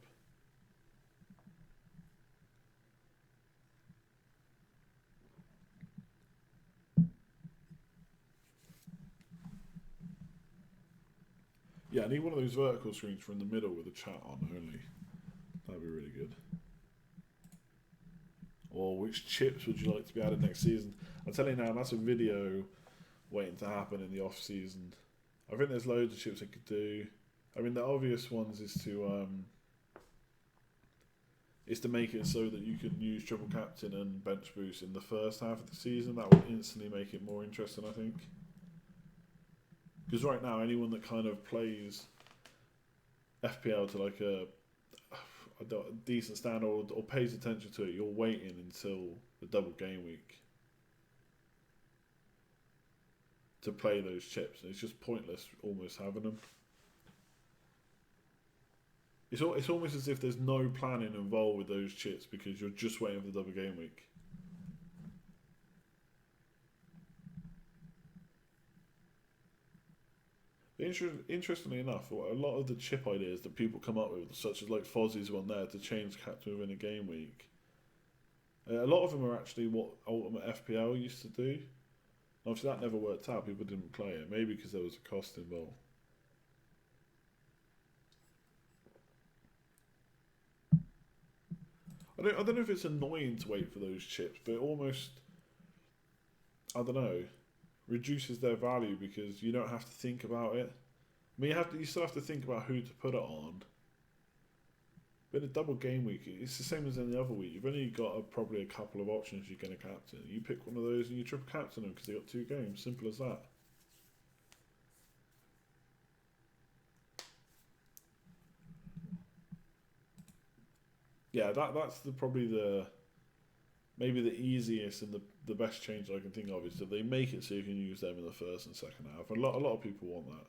Yeah, I need one of those vertical screens from the middle with the chat on only. That'd be really good. Or which chips would you like to be added next season? I'll tell you now, that's a video waiting to happen in the off season. I think there's loads of chips I could do. I mean, the obvious ones is to make it so that you can use triple captain and bench boost in the first half of the season. That would instantly make it more interesting, I think. Because right now, anyone that kind of plays FPL to like a decent standard or pays attention to it, you're waiting until the double game week to play those chips. And it's just pointless almost having them. It's almost as if there's no planning involved with those chips because you're just waiting for the double game week. Interestingly enough, a lot of the chip ideas that people come up with, such as like Fozzie's one there to change captain within a game week, a lot of them are actually what Ultimate FPL used to do. Obviously, that never worked out. People didn't play it, maybe because there was a cost involved. I don't know if it's annoying to wait for those chips, but it almost, I don't know, reduces their value because you don't have to think about it. I mean, you still have to think about who to put it on. But in a double game week, it's the same as any other week. You've only got probably a couple of options you're going to captain. You pick one of those and you triple captain them because they got 2 games. Simple as that. Yeah, that's maybe the easiest and the best change I can think of is that they make it so you can use them in the first and second half. A lot of people want that.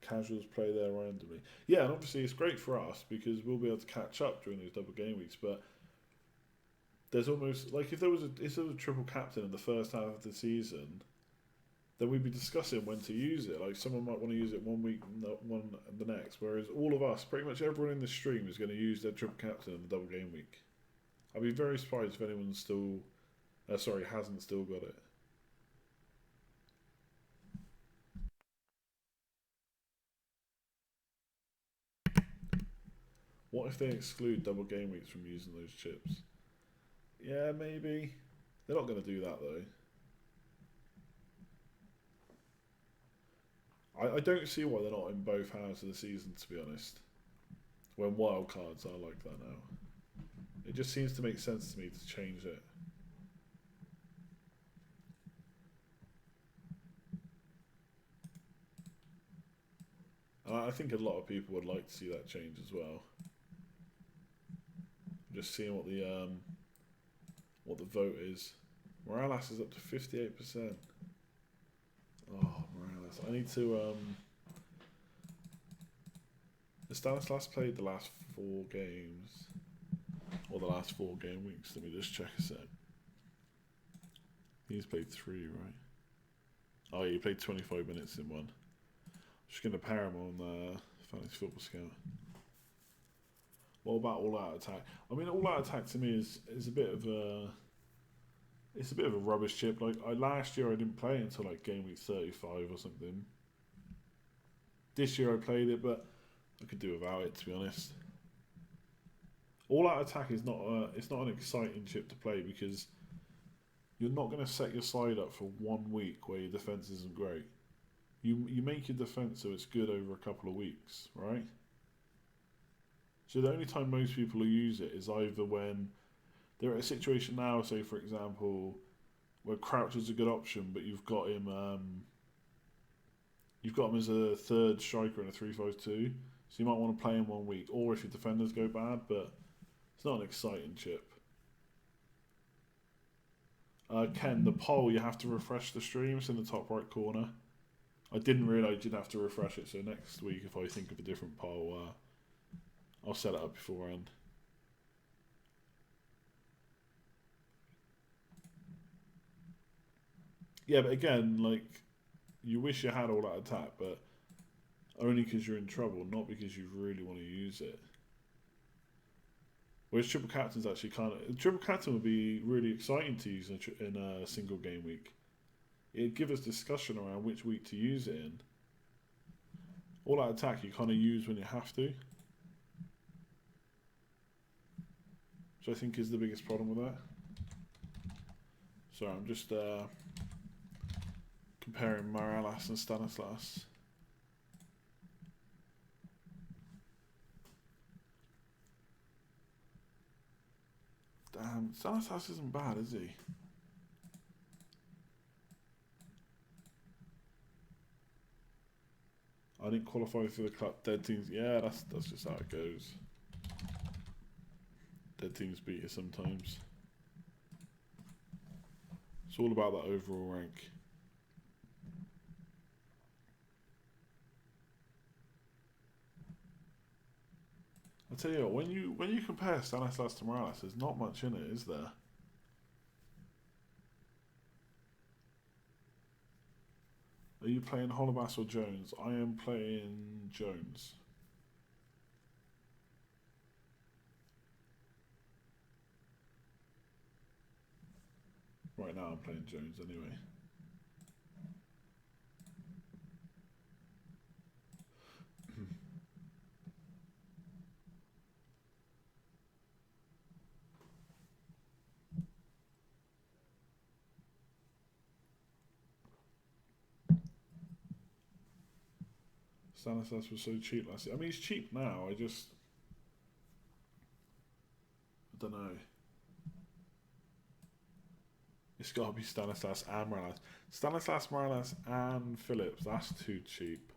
casuals play there randomly. Yeah, and obviously it's great for us because we'll be able to catch up during those double game weeks. But there's almost like if there was a triple captain in the first half of the season, then we'd be discussing when to use it. Like someone might want to use it one week, one the next. Whereas all of us, pretty much everyone in the stream, is going to use their triple captain in the double game week. I'd be very surprised if anyone still, hasn't still got it. What if they exclude double game weeks from using those chips? Yeah, maybe. They're not going to do that though. I don't see why they're not in both halves of the season, to be honest. When wild cards are like that now. It just seems to make sense to me to change it. And I think a lot of people would like to see that change as well. Just seeing what the vote is. Morales is up to 58%. Oh, Morales. I need to Has Stanislas played the last 4 games? Or the last 4 game weeks? Let me just check a sec. He's played 3, right? Oh, yeah, he played 25 minutes in one. Just going to pair him on Fantasy Football Scout. What about All Out Attack? I mean, All Out Attack to me is a bit of a rubbish chip. Like last year, I didn't play it until like game week 35 or something. This year I played it, but I could do without it, to be honest. All Out Attack is not an exciting chip to play because you're not going to set your side up for 1 week where your defense isn't great. You make your defense so it's good over a couple of weeks, right? So the only time most people will use it is either when they're at a situation now, say for example, where Crouch is a good option, but you've got him as a third striker in a 3-5-2, so you might want to play him 1 week, or if your defenders go bad, but it's not an exciting chip. Ken, the poll, you have to refresh the stream, it's in the top right corner. I didn't realise you'd have to refresh it, so next week if I think of a different poll, I'll set it up beforehand. Yeah, but again, like, you wish you had All That Attack, but only because you're in trouble, not because you really want to use it. Whereas Triple Captain's actually Triple Captain would be really exciting to use in a single game week. It'd give us discussion around which week to use it in. All That Attack you kind of use when you have to. Which I think is the biggest problem with that. Sorry, I'm just comparing Morales and Stanislas. Damn, Stanislas isn't bad, is he? I didn't qualify for the club. Dead teams, yeah, that's just how it goes. Dead teams beat you sometimes. It's all about that overall rank. I tell you what, when you compare Stanislas to Morales, there's not much in it, is there? Are you playing Holobas or Jones? I am playing Jones. Right now I'm playing Jones anyway. Stanislas was so cheap last year. I mean, he's cheap now. I don't know. It's got to be Stanislas and Morales. Stanislas, Morales, and Phillips. That's too cheap.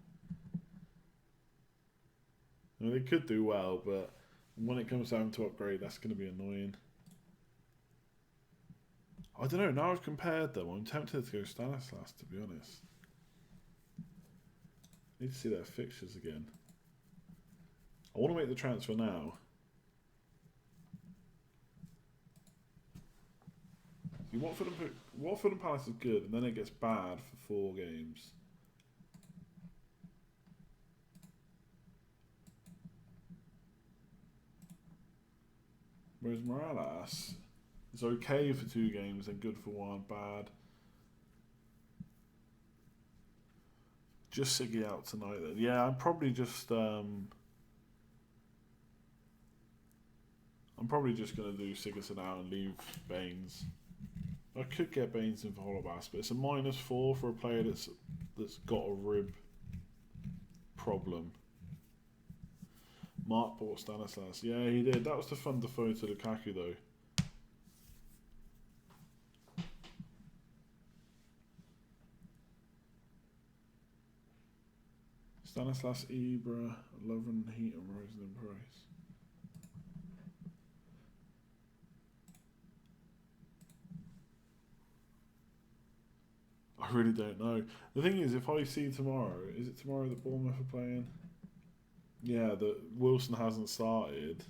I mean, they could do well, but when it comes down to upgrade, that's going to be annoying. I don't know. Now I've compared them, I'm tempted to go Stanislas, to be honest. need to see their fixtures again. I want to make the transfer now. See, Watford and Palace is good, and then it gets bad for 4 games. Whereas Morales is okay for 2 games and good for 1, bad. Just Siggy out tonight then. Yeah, I'm probably just going to do Sigurdsson out and leave Baines. I could get Baines in for Holobas, but it's a -4 for a player that's got a rib problem. Mark bought Stanislas. Yeah, he did. That was the fun Defoe to Lukaku, though. Stanislas, Ibra, Love and Heat and rising in price. I really don't know. The thing is, if I see tomorrow, is it tomorrow that Bournemouth are playing? Yeah, that Wilson hasn't started.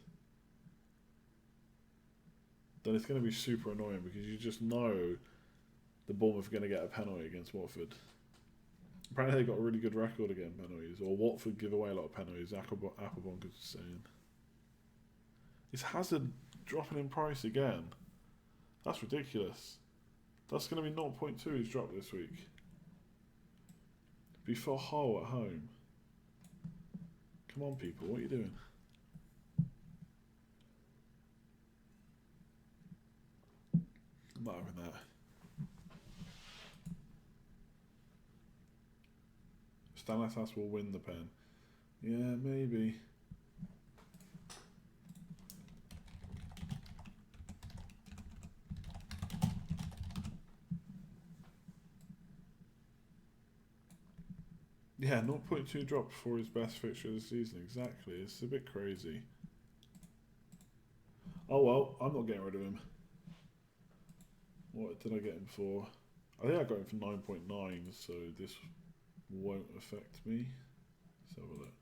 Then it's going to be super annoying because you just know the Bournemouth are going to get a penalty against Watford. Apparently they've got a really good record against penalties, or Watford give away a lot of penalties. Applebonk is saying. Is Hazard dropping in price again? That's ridiculous. That's going to be 0.2 he's dropped this week. Before Hull at home. Come on, people, what are you doing? I'm not having that. Stanislas will win the pen. Yeah, maybe. Yeah, 0.2 dropped for his best fixture of the season. Exactly. It's a bit crazy. Oh well, I'm not getting rid of him. What did I get him for? I think I got him for 9.9, so this won't affect me. Let's have a look.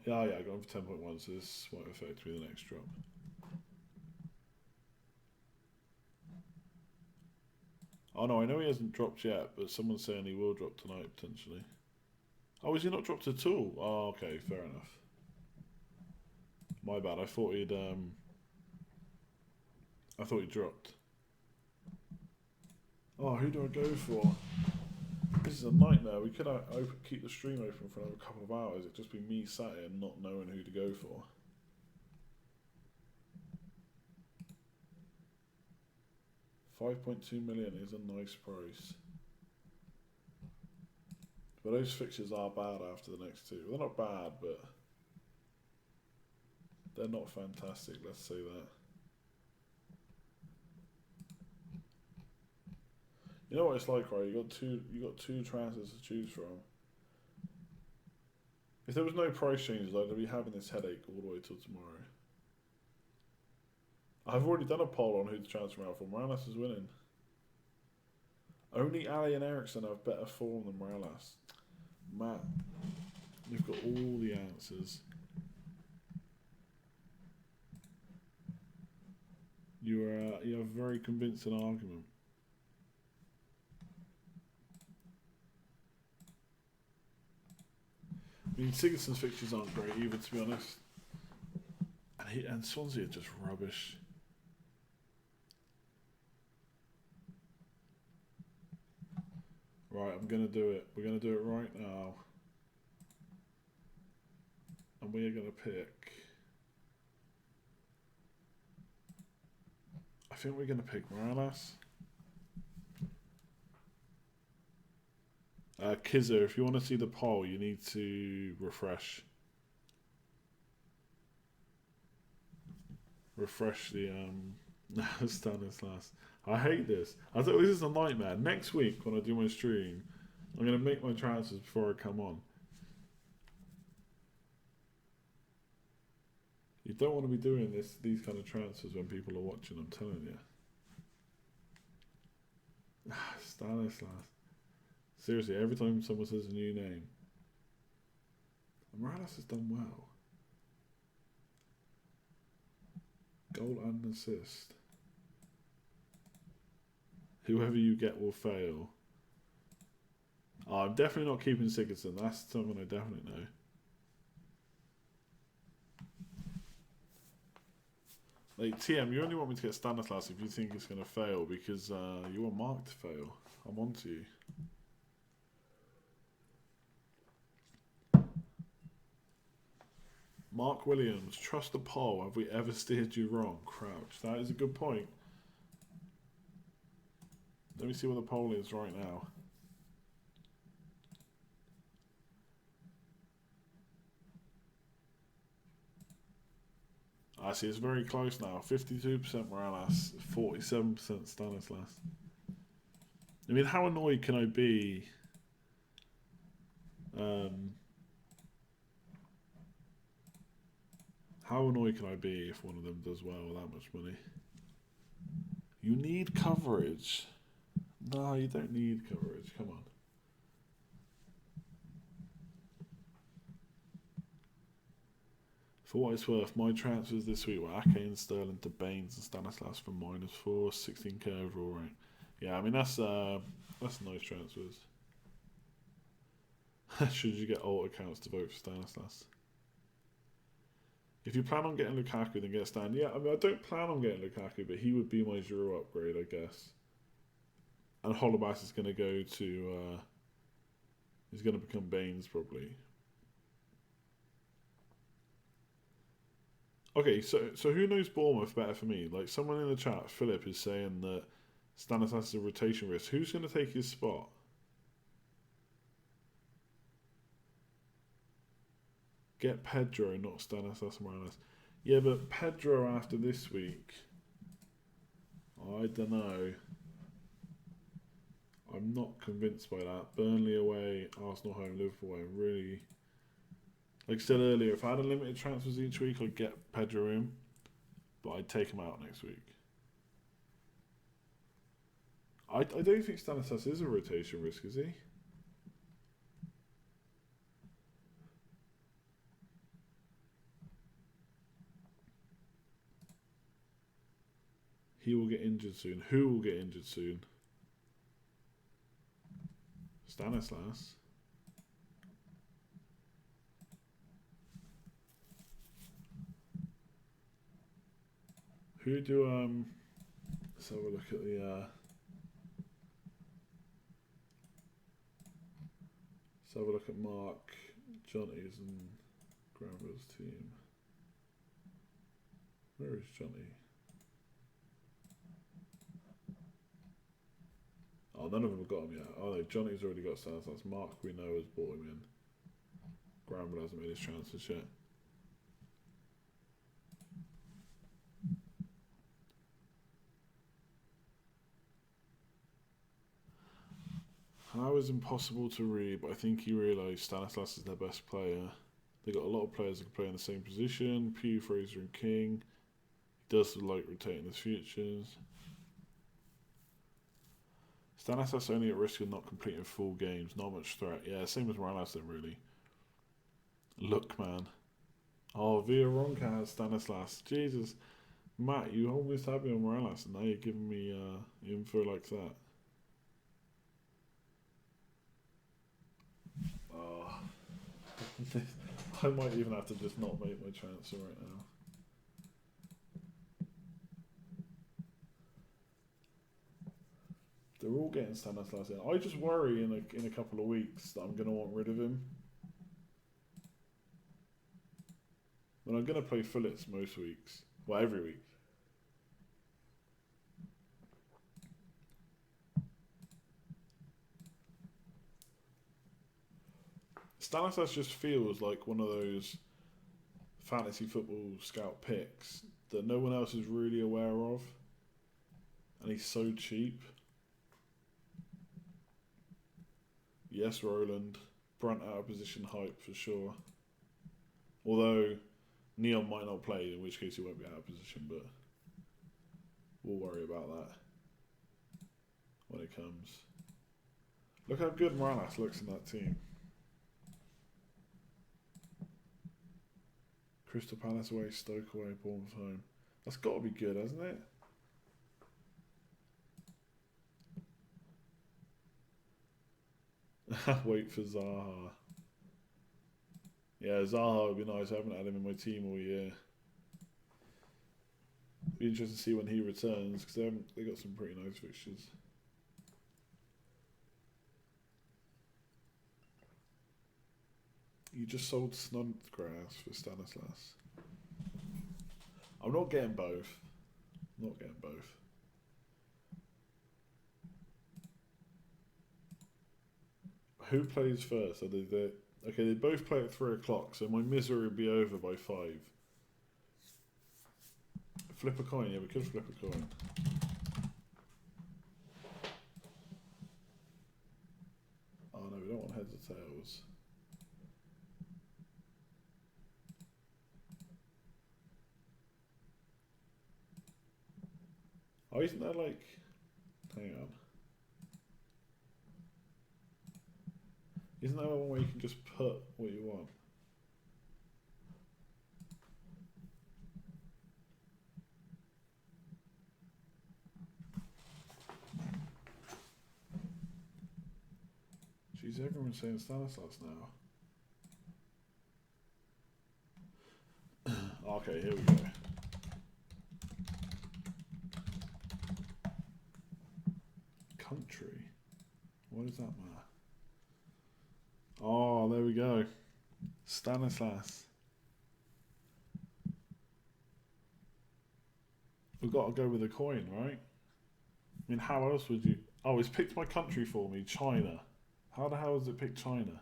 Yeah, I got him for 10.1, so this won't affect me the next drop. Oh no, I know he hasn't dropped yet, but someone's saying he will drop tonight potentially. Oh, is he not dropped at all? Oh, okay, fair enough. My bad. I thought he dropped. Oh, who do I go for? This is a nightmare. We could keep the stream open for another couple of hours. It'd just be me sat here not knowing who to go for. £5.2 million is a nice price. But those fixtures are bad after the next 2. They're not bad, but they're not fantastic, let's say that. You know what it's like, right? You got two transfers to choose from. If there was no price changes, I'd be having this headache all the way till tomorrow. I've already done a poll on who to transfer out for. Morales is winning. Only Ali and Ericsson have better form than Morales. Matt, you've got all the answers. You have a very convincing argument. I mean, Sigurdsson's fixtures aren't great either, to be honest. And Swansea are just rubbish. Right, I'm going to do it. We're going to do it right now. And we are going to pick... I think we're going to pick Morales. Kizzer, if you want to see the poll, you need to refresh. Refresh the Stanislas. I hate this. I thought this is a nightmare. Next week when I do my stream, I'm going to make my transfers before I come on. You don't want to be doing these kind of transfers when people are watching, I'm telling you. Stanislas. Seriously, every time someone says a new name. Morales has done well. Goal and assist. Whoever you get will fail. Oh, I'm definitely not keeping Sigurdsson. That's someone I definitely know. Like, TM, you only want me to get Stanislas if you think it's going to fail because you want Mark to fail. I'm on to you. Mark Williams, trust the poll. Have we ever steered you wrong? Crouch. That is a good point. Let me see what the poll is right now. I see it's very close now. 52% Morales, 47% Stanislas. I mean, how annoyed can I be? How annoyed can I be if one of them does well with that much money? You need coverage. No, you don't need coverage. Come on. For what it's worth, my transfers this week were Ake and Sterling to Baines and Stanislas for -4, 16k overall rank. Yeah, I mean that's nice transfers. Should you get alt accounts to vote for Stanislas? If you plan on getting Lukaku, then get Stan. Yeah, I mean I don't plan on getting Lukaku, but he would be my Giroud upgrade, I guess. And Holobas is going to go to. He's going to become Baines probably. Okay, so who knows Bournemouth better for me? Like someone in the chat, Philip, is saying that Stanislas is a rotation risk. Who's going to take his spot? Get Pedro, not Stanislas Morales. Yeah, but Pedro after this week, I don't know. I'm not convinced by that. Burnley away, Arsenal home, Liverpool away. Really. Like I said earlier, if I had unlimited transfers each week, I'd get Pedro in, but I'd take him out next week. I don't think Stanislas is a rotation risk, is he? He will get injured soon. Who will get injured soon? Stanislas. Who do let's have a look at the let's have a look at Mark Johnny's and Granville's team. Where is Johnny? Oh, none of them have got him yet. Oh no, Johnny's already got Stanislas. Mark we know has brought him in. Granville hasn't made his transfers yet. How is impossible to read, but I think he realised Stanislas is their best player. They got a lot of players that can play in the same position. Pugh, Fraser and King. He does like rotating his futures. Stanislas only at risk of not completing full games. Not much threat. Yeah, same as Morales then really. Look, man. Oh, Villaronca has Stanislas. Jesus. Matt, you almost had me on Morales and now you're giving me info like that. I might even have to just not make my transfer right now. They're all getting Stanislas in. I just worry in a couple of weeks that I'm going to want rid of him. But I'm going to play Phillips most weeks. Well, every week. Stanislas just feels like one of those fantasy football scout picks that no one else is really aware of. And he's so cheap. Yes, Roland. Brunt out of position hype for sure. Although Neon might not play, in which case he won't be out of position, but we'll worry about that when it comes. Look how good Morales looks in that team. Crystal Palace away, Stoke away, Bournemouth home. That's got to be good, hasn't it? Wait for Zaha. Yeah, Zaha would be nice. I haven't had him in my team all year. Be interesting to see when he returns because they got some pretty nice fixtures. You just sold Snodgrass for Stanislas. I'm not getting both. Not getting both. Who plays first? Are they okay, they both play at 3 o'clock, so my misery would be over by 5. Flip a coin, yeah, we could flip a coin. Oh no, we don't want heads or tails. Oh, isn't that like... Hang on. Isn't that one where you can just put what you want? Jeez, everyone's saying Stanislas now. Okay, here we go. Country? What does that matter? Oh, there we go. Stanislas. We've got to go with a coin, right? I mean, how else would you... Oh, it's picked my country for me, China. How the hell has it picked China?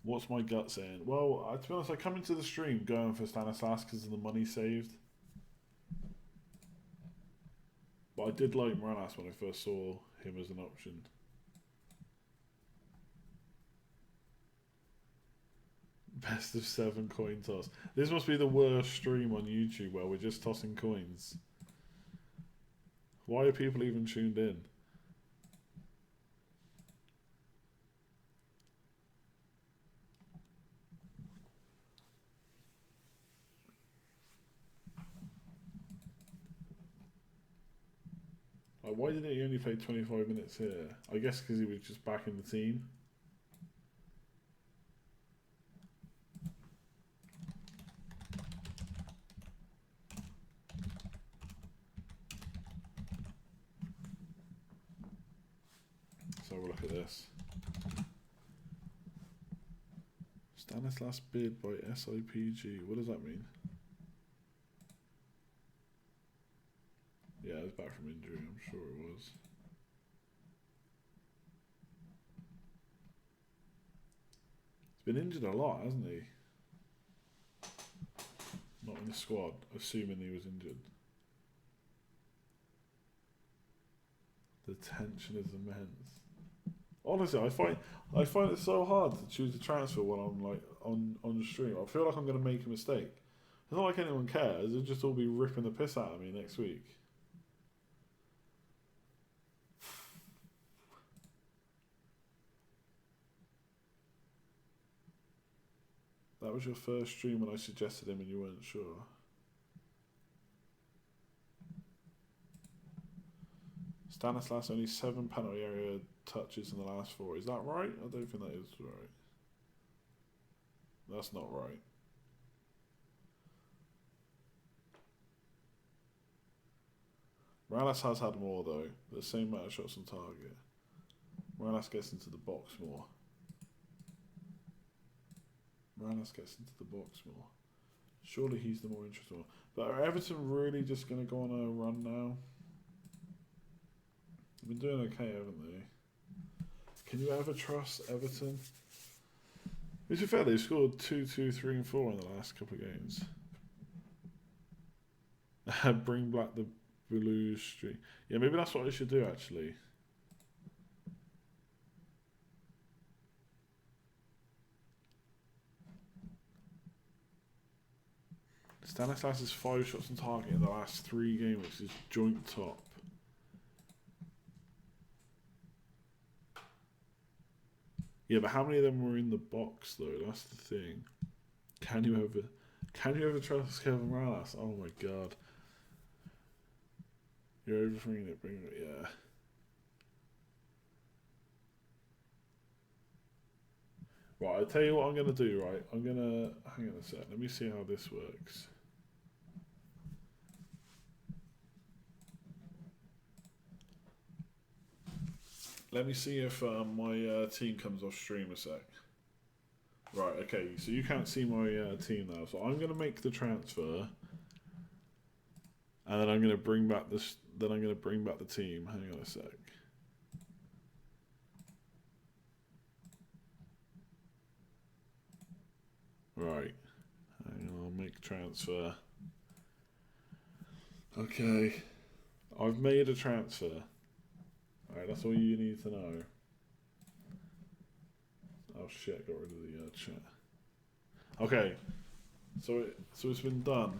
What's my gut saying? Well, to be honest, I come into the stream going for Stanislas because of the money saved. But I did like Morales when I first saw him as an option. Best of 7 coin toss. This must be the worst stream on YouTube where we're just tossing coins. Why are people even tuned in? Like, why didn't he only play 25 minutes here? I guess because he was just back in the team. So we'll look at this. Stanislas bid by SIPG. What does that mean? Yeah, he's back from injury, I'm sure it was. He's been injured a lot, hasn't he? Not in the squad, assuming he was injured. The tension is immense. Honestly, I find it so hard to choose a transfer when I'm like on the stream. I feel like I'm going to make a mistake. It's not like anyone cares. They'll just all be ripping the piss out of me next week. That was your first stream when I suggested him and you weren't sure. Stanislas only 7 penalty area touches in the last 4. Is that right? I don't think that is right. That's not right. Morales has had more though. The same amount of shots on target. Morales gets into the box more. Morales gets into the box more. Surely he's the more interesting one. But are Everton really just going to go on a run now? They've been doing okay, haven't they? Can you ever trust Everton? To be fair, they've scored 2, 2, 3 and 4 in the last couple of games. Bring back the blue streak. Yeah, maybe that's what I should do actually. Stanislas is 5 shots on target in the last 3 games, which is joint top. Yeah, but how many of them were in the box though? That's the thing. Can you ever trust Kevin Morales? Oh my god. You're overthinking it, bring it, yeah. Right, I'll tell you what I'm gonna do, right? I'm gonna hang on a sec, let me see how this works. Let me see if my team comes off stream a sec. Right, okay, so you can't see my team now, so I'm gonna make the transfer, and then I'm gonna bring back this. Then I'm gonna bring back the team. Hang on a sec. Right, hang on, I'll make transfer. Okay, I've made a transfer. Alright, that's all you need to know. Oh shit, got rid of the chat. Okay, so it's been done.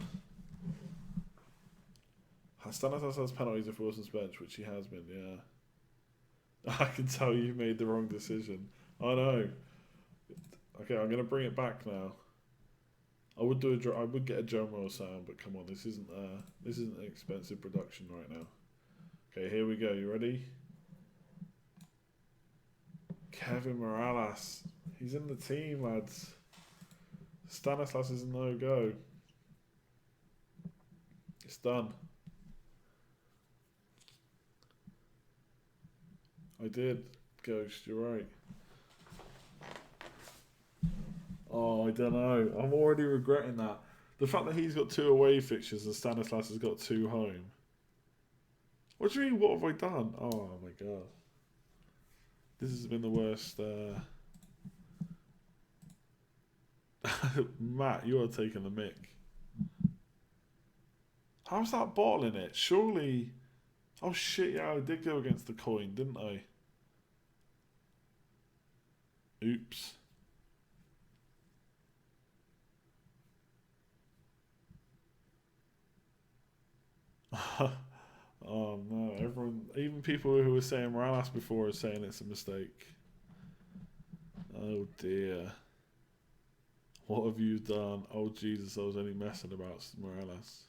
Stanislas has penalties if Wilson's bench, which he has been, yeah. I can tell you made the wrong decision. I know. Okay, I'm gonna bring it back now. I would get a drum roll sound, but come on, this isn't an expensive production right now. Okay, here we go. You ready? Kevin Morales. He's in the team, lads. Stanislas is a no-go. It's done. I did, Ghost, you're right. Oh, I don't know. I'm already regretting that. The fact that he's got 2 away fixtures and Stanislas has got 2 home. What do you mean, what have I done? Oh my god. This has been the worst. Matt, you are taking the mick. How's that bottling it? Surely. Oh shit, yeah, I did go against the coin, didn't I? Oops. Oh no, everyone, even people who were saying Morales before are saying it's a mistake. Oh dear. What have you done? Oh Jesus, I was only messing about Morales.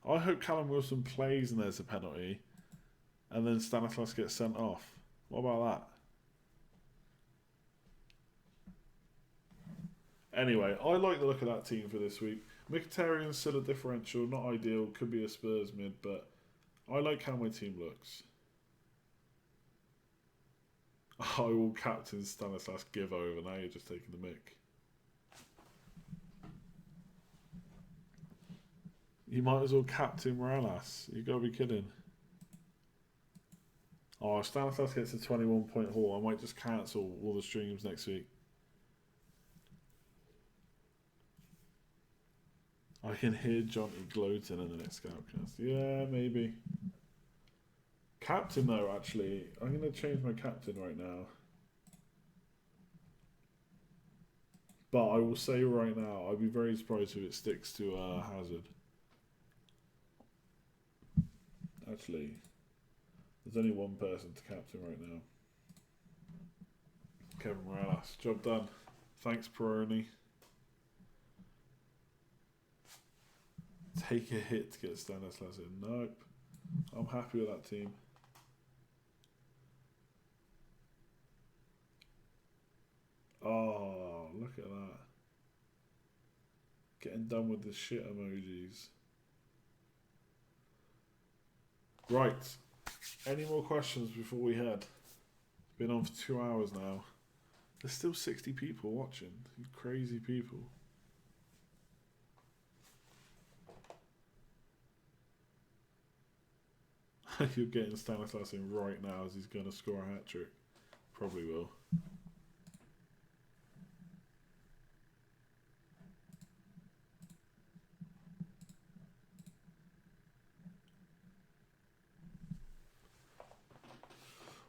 I hope Callum Wilson plays and there's a penalty, and then Stanislas gets sent off. What about that? Anyway, I like the look of that team for this week. Mkhitaryan's still a differential, not ideal, could be a Spurs mid, but I like how my team looks. I will captain Stanislas give over, now you're just taking the mick. You might as well captain Morales, you gotta be kidding. Oh, if Stanislas gets a 21-point haul, I might just cancel all the streams next week. I can hear Johnny gloating in the next Scoutcast. Yeah, maybe. Captain, though, actually. I'm going to change my captain right now. But I will say right now, I'd be very surprised if it sticks to Hazard. Actually, there's only one person to captain right now. Kevin Morales. Job done. Thanks, Peroni. Take a hit to get Stanislas in. Nope. I'm happy with that team. Oh, look at that. Getting done with the shit emojis. Right. Any more questions before we head? Been on for 2 hours now. There's still 60 people watching. You crazy people. You're getting Stanislas in right now as he's going to score a hat-trick. Probably will.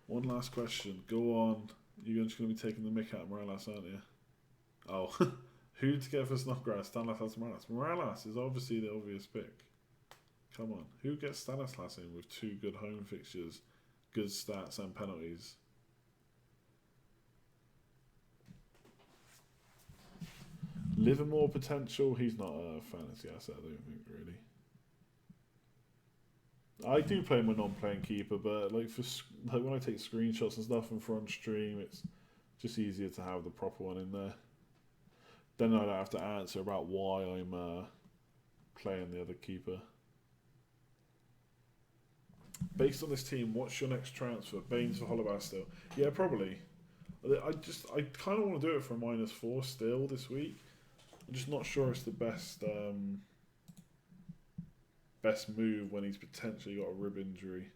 One last question. Go on. You're just going to be taking the mick out of Morales, aren't you? Oh, who to get for Snodgrass? Stanislas Morales. Morales is obviously the obvious pick. Come on, who gets Stanislas in with 2 good home fixtures, good stats and penalties? Livermore potential. He's not a fantasy asset, I don't think, really. I do play him when I'm playing keeper, but like when I take screenshots and stuff and for on stream, it's just easier to have the proper one in there. Then I don't have to answer about why I'm playing the other keeper. Based on this team, what's your next transfer? Baines for Holobas still? Yeah, probably. I kind of want to do it for a -4 still this week. I'm just not sure it's the best move when he's potentially got a rib injury.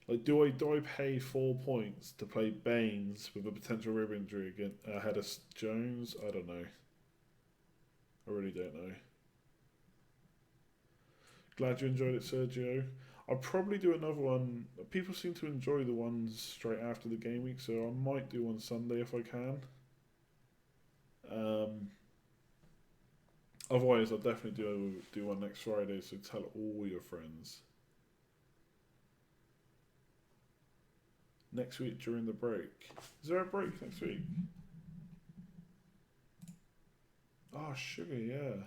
Like, do I pay 4 points to play Baines with a potential rib injury ahead of Jones? I don't know. I really don't know. Glad you enjoyed it, Sergio. I'll probably do another one. People seem to enjoy the ones straight after the game week, so I might do one Sunday if I can. Otherwise, I'll definitely do one next Friday, so tell all your friends. Next week during the break. Is there a break next week? Oh, sugar, yeah.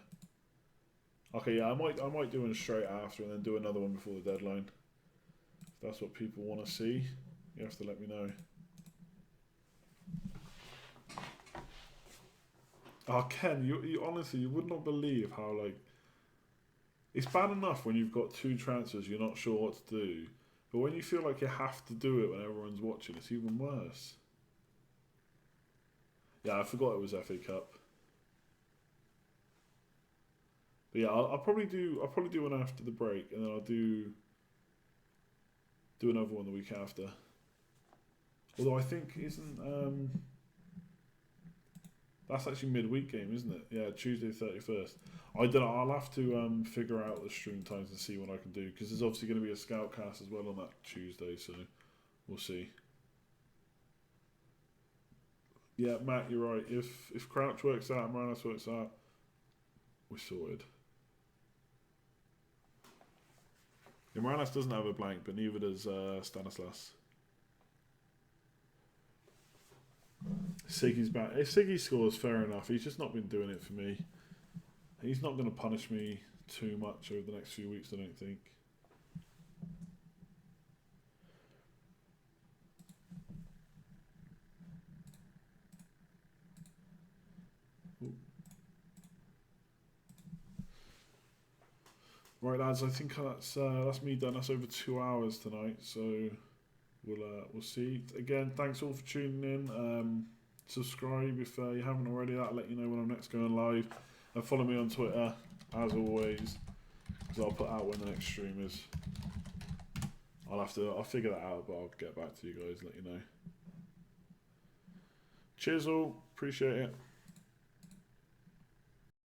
Okay, yeah, I might do one straight after and then do another one before the deadline. If that's what people want to see, you have to let me know. Oh, Ken, you honestly, you would not believe how, like, it's bad enough when you've got 2 transfers, you're not sure what to do. But when you feel like you have to do it when everyone's watching, it's even worse. Yeah, I forgot it was FA Cup. But yeah, I'll probably do one after the break, and then I'll do another one the week after. Although I think that's actually midweek game, isn't it? Yeah, Tuesday 31st. I don't know. I'll have to figure out the stream times and see what I can do, because there's obviously going to be a scout cast as well on that Tuesday, so we'll see. Yeah, Matt, you're right. If Crouch works out and Morales works out, we're sorted. Yeah, Morales doesn't have a blank, but neither does Stanislas. Siggy's back. If Siggy scores, fair enough. He's just not been doing it for me. He's not going to punish me too much over the next few weeks, I don't think. Ooh. Right, lads. I think that's me done. That's over 2 hours tonight, so we'll see. Again, thanks all for tuning in. Subscribe if you haven't already. That'll let you know when I'm next going live. And follow me on Twitter, as always, because I'll put out when the next stream is. I'll figure that out, but I'll get back to you guys, let you know. Cheers all, appreciate it.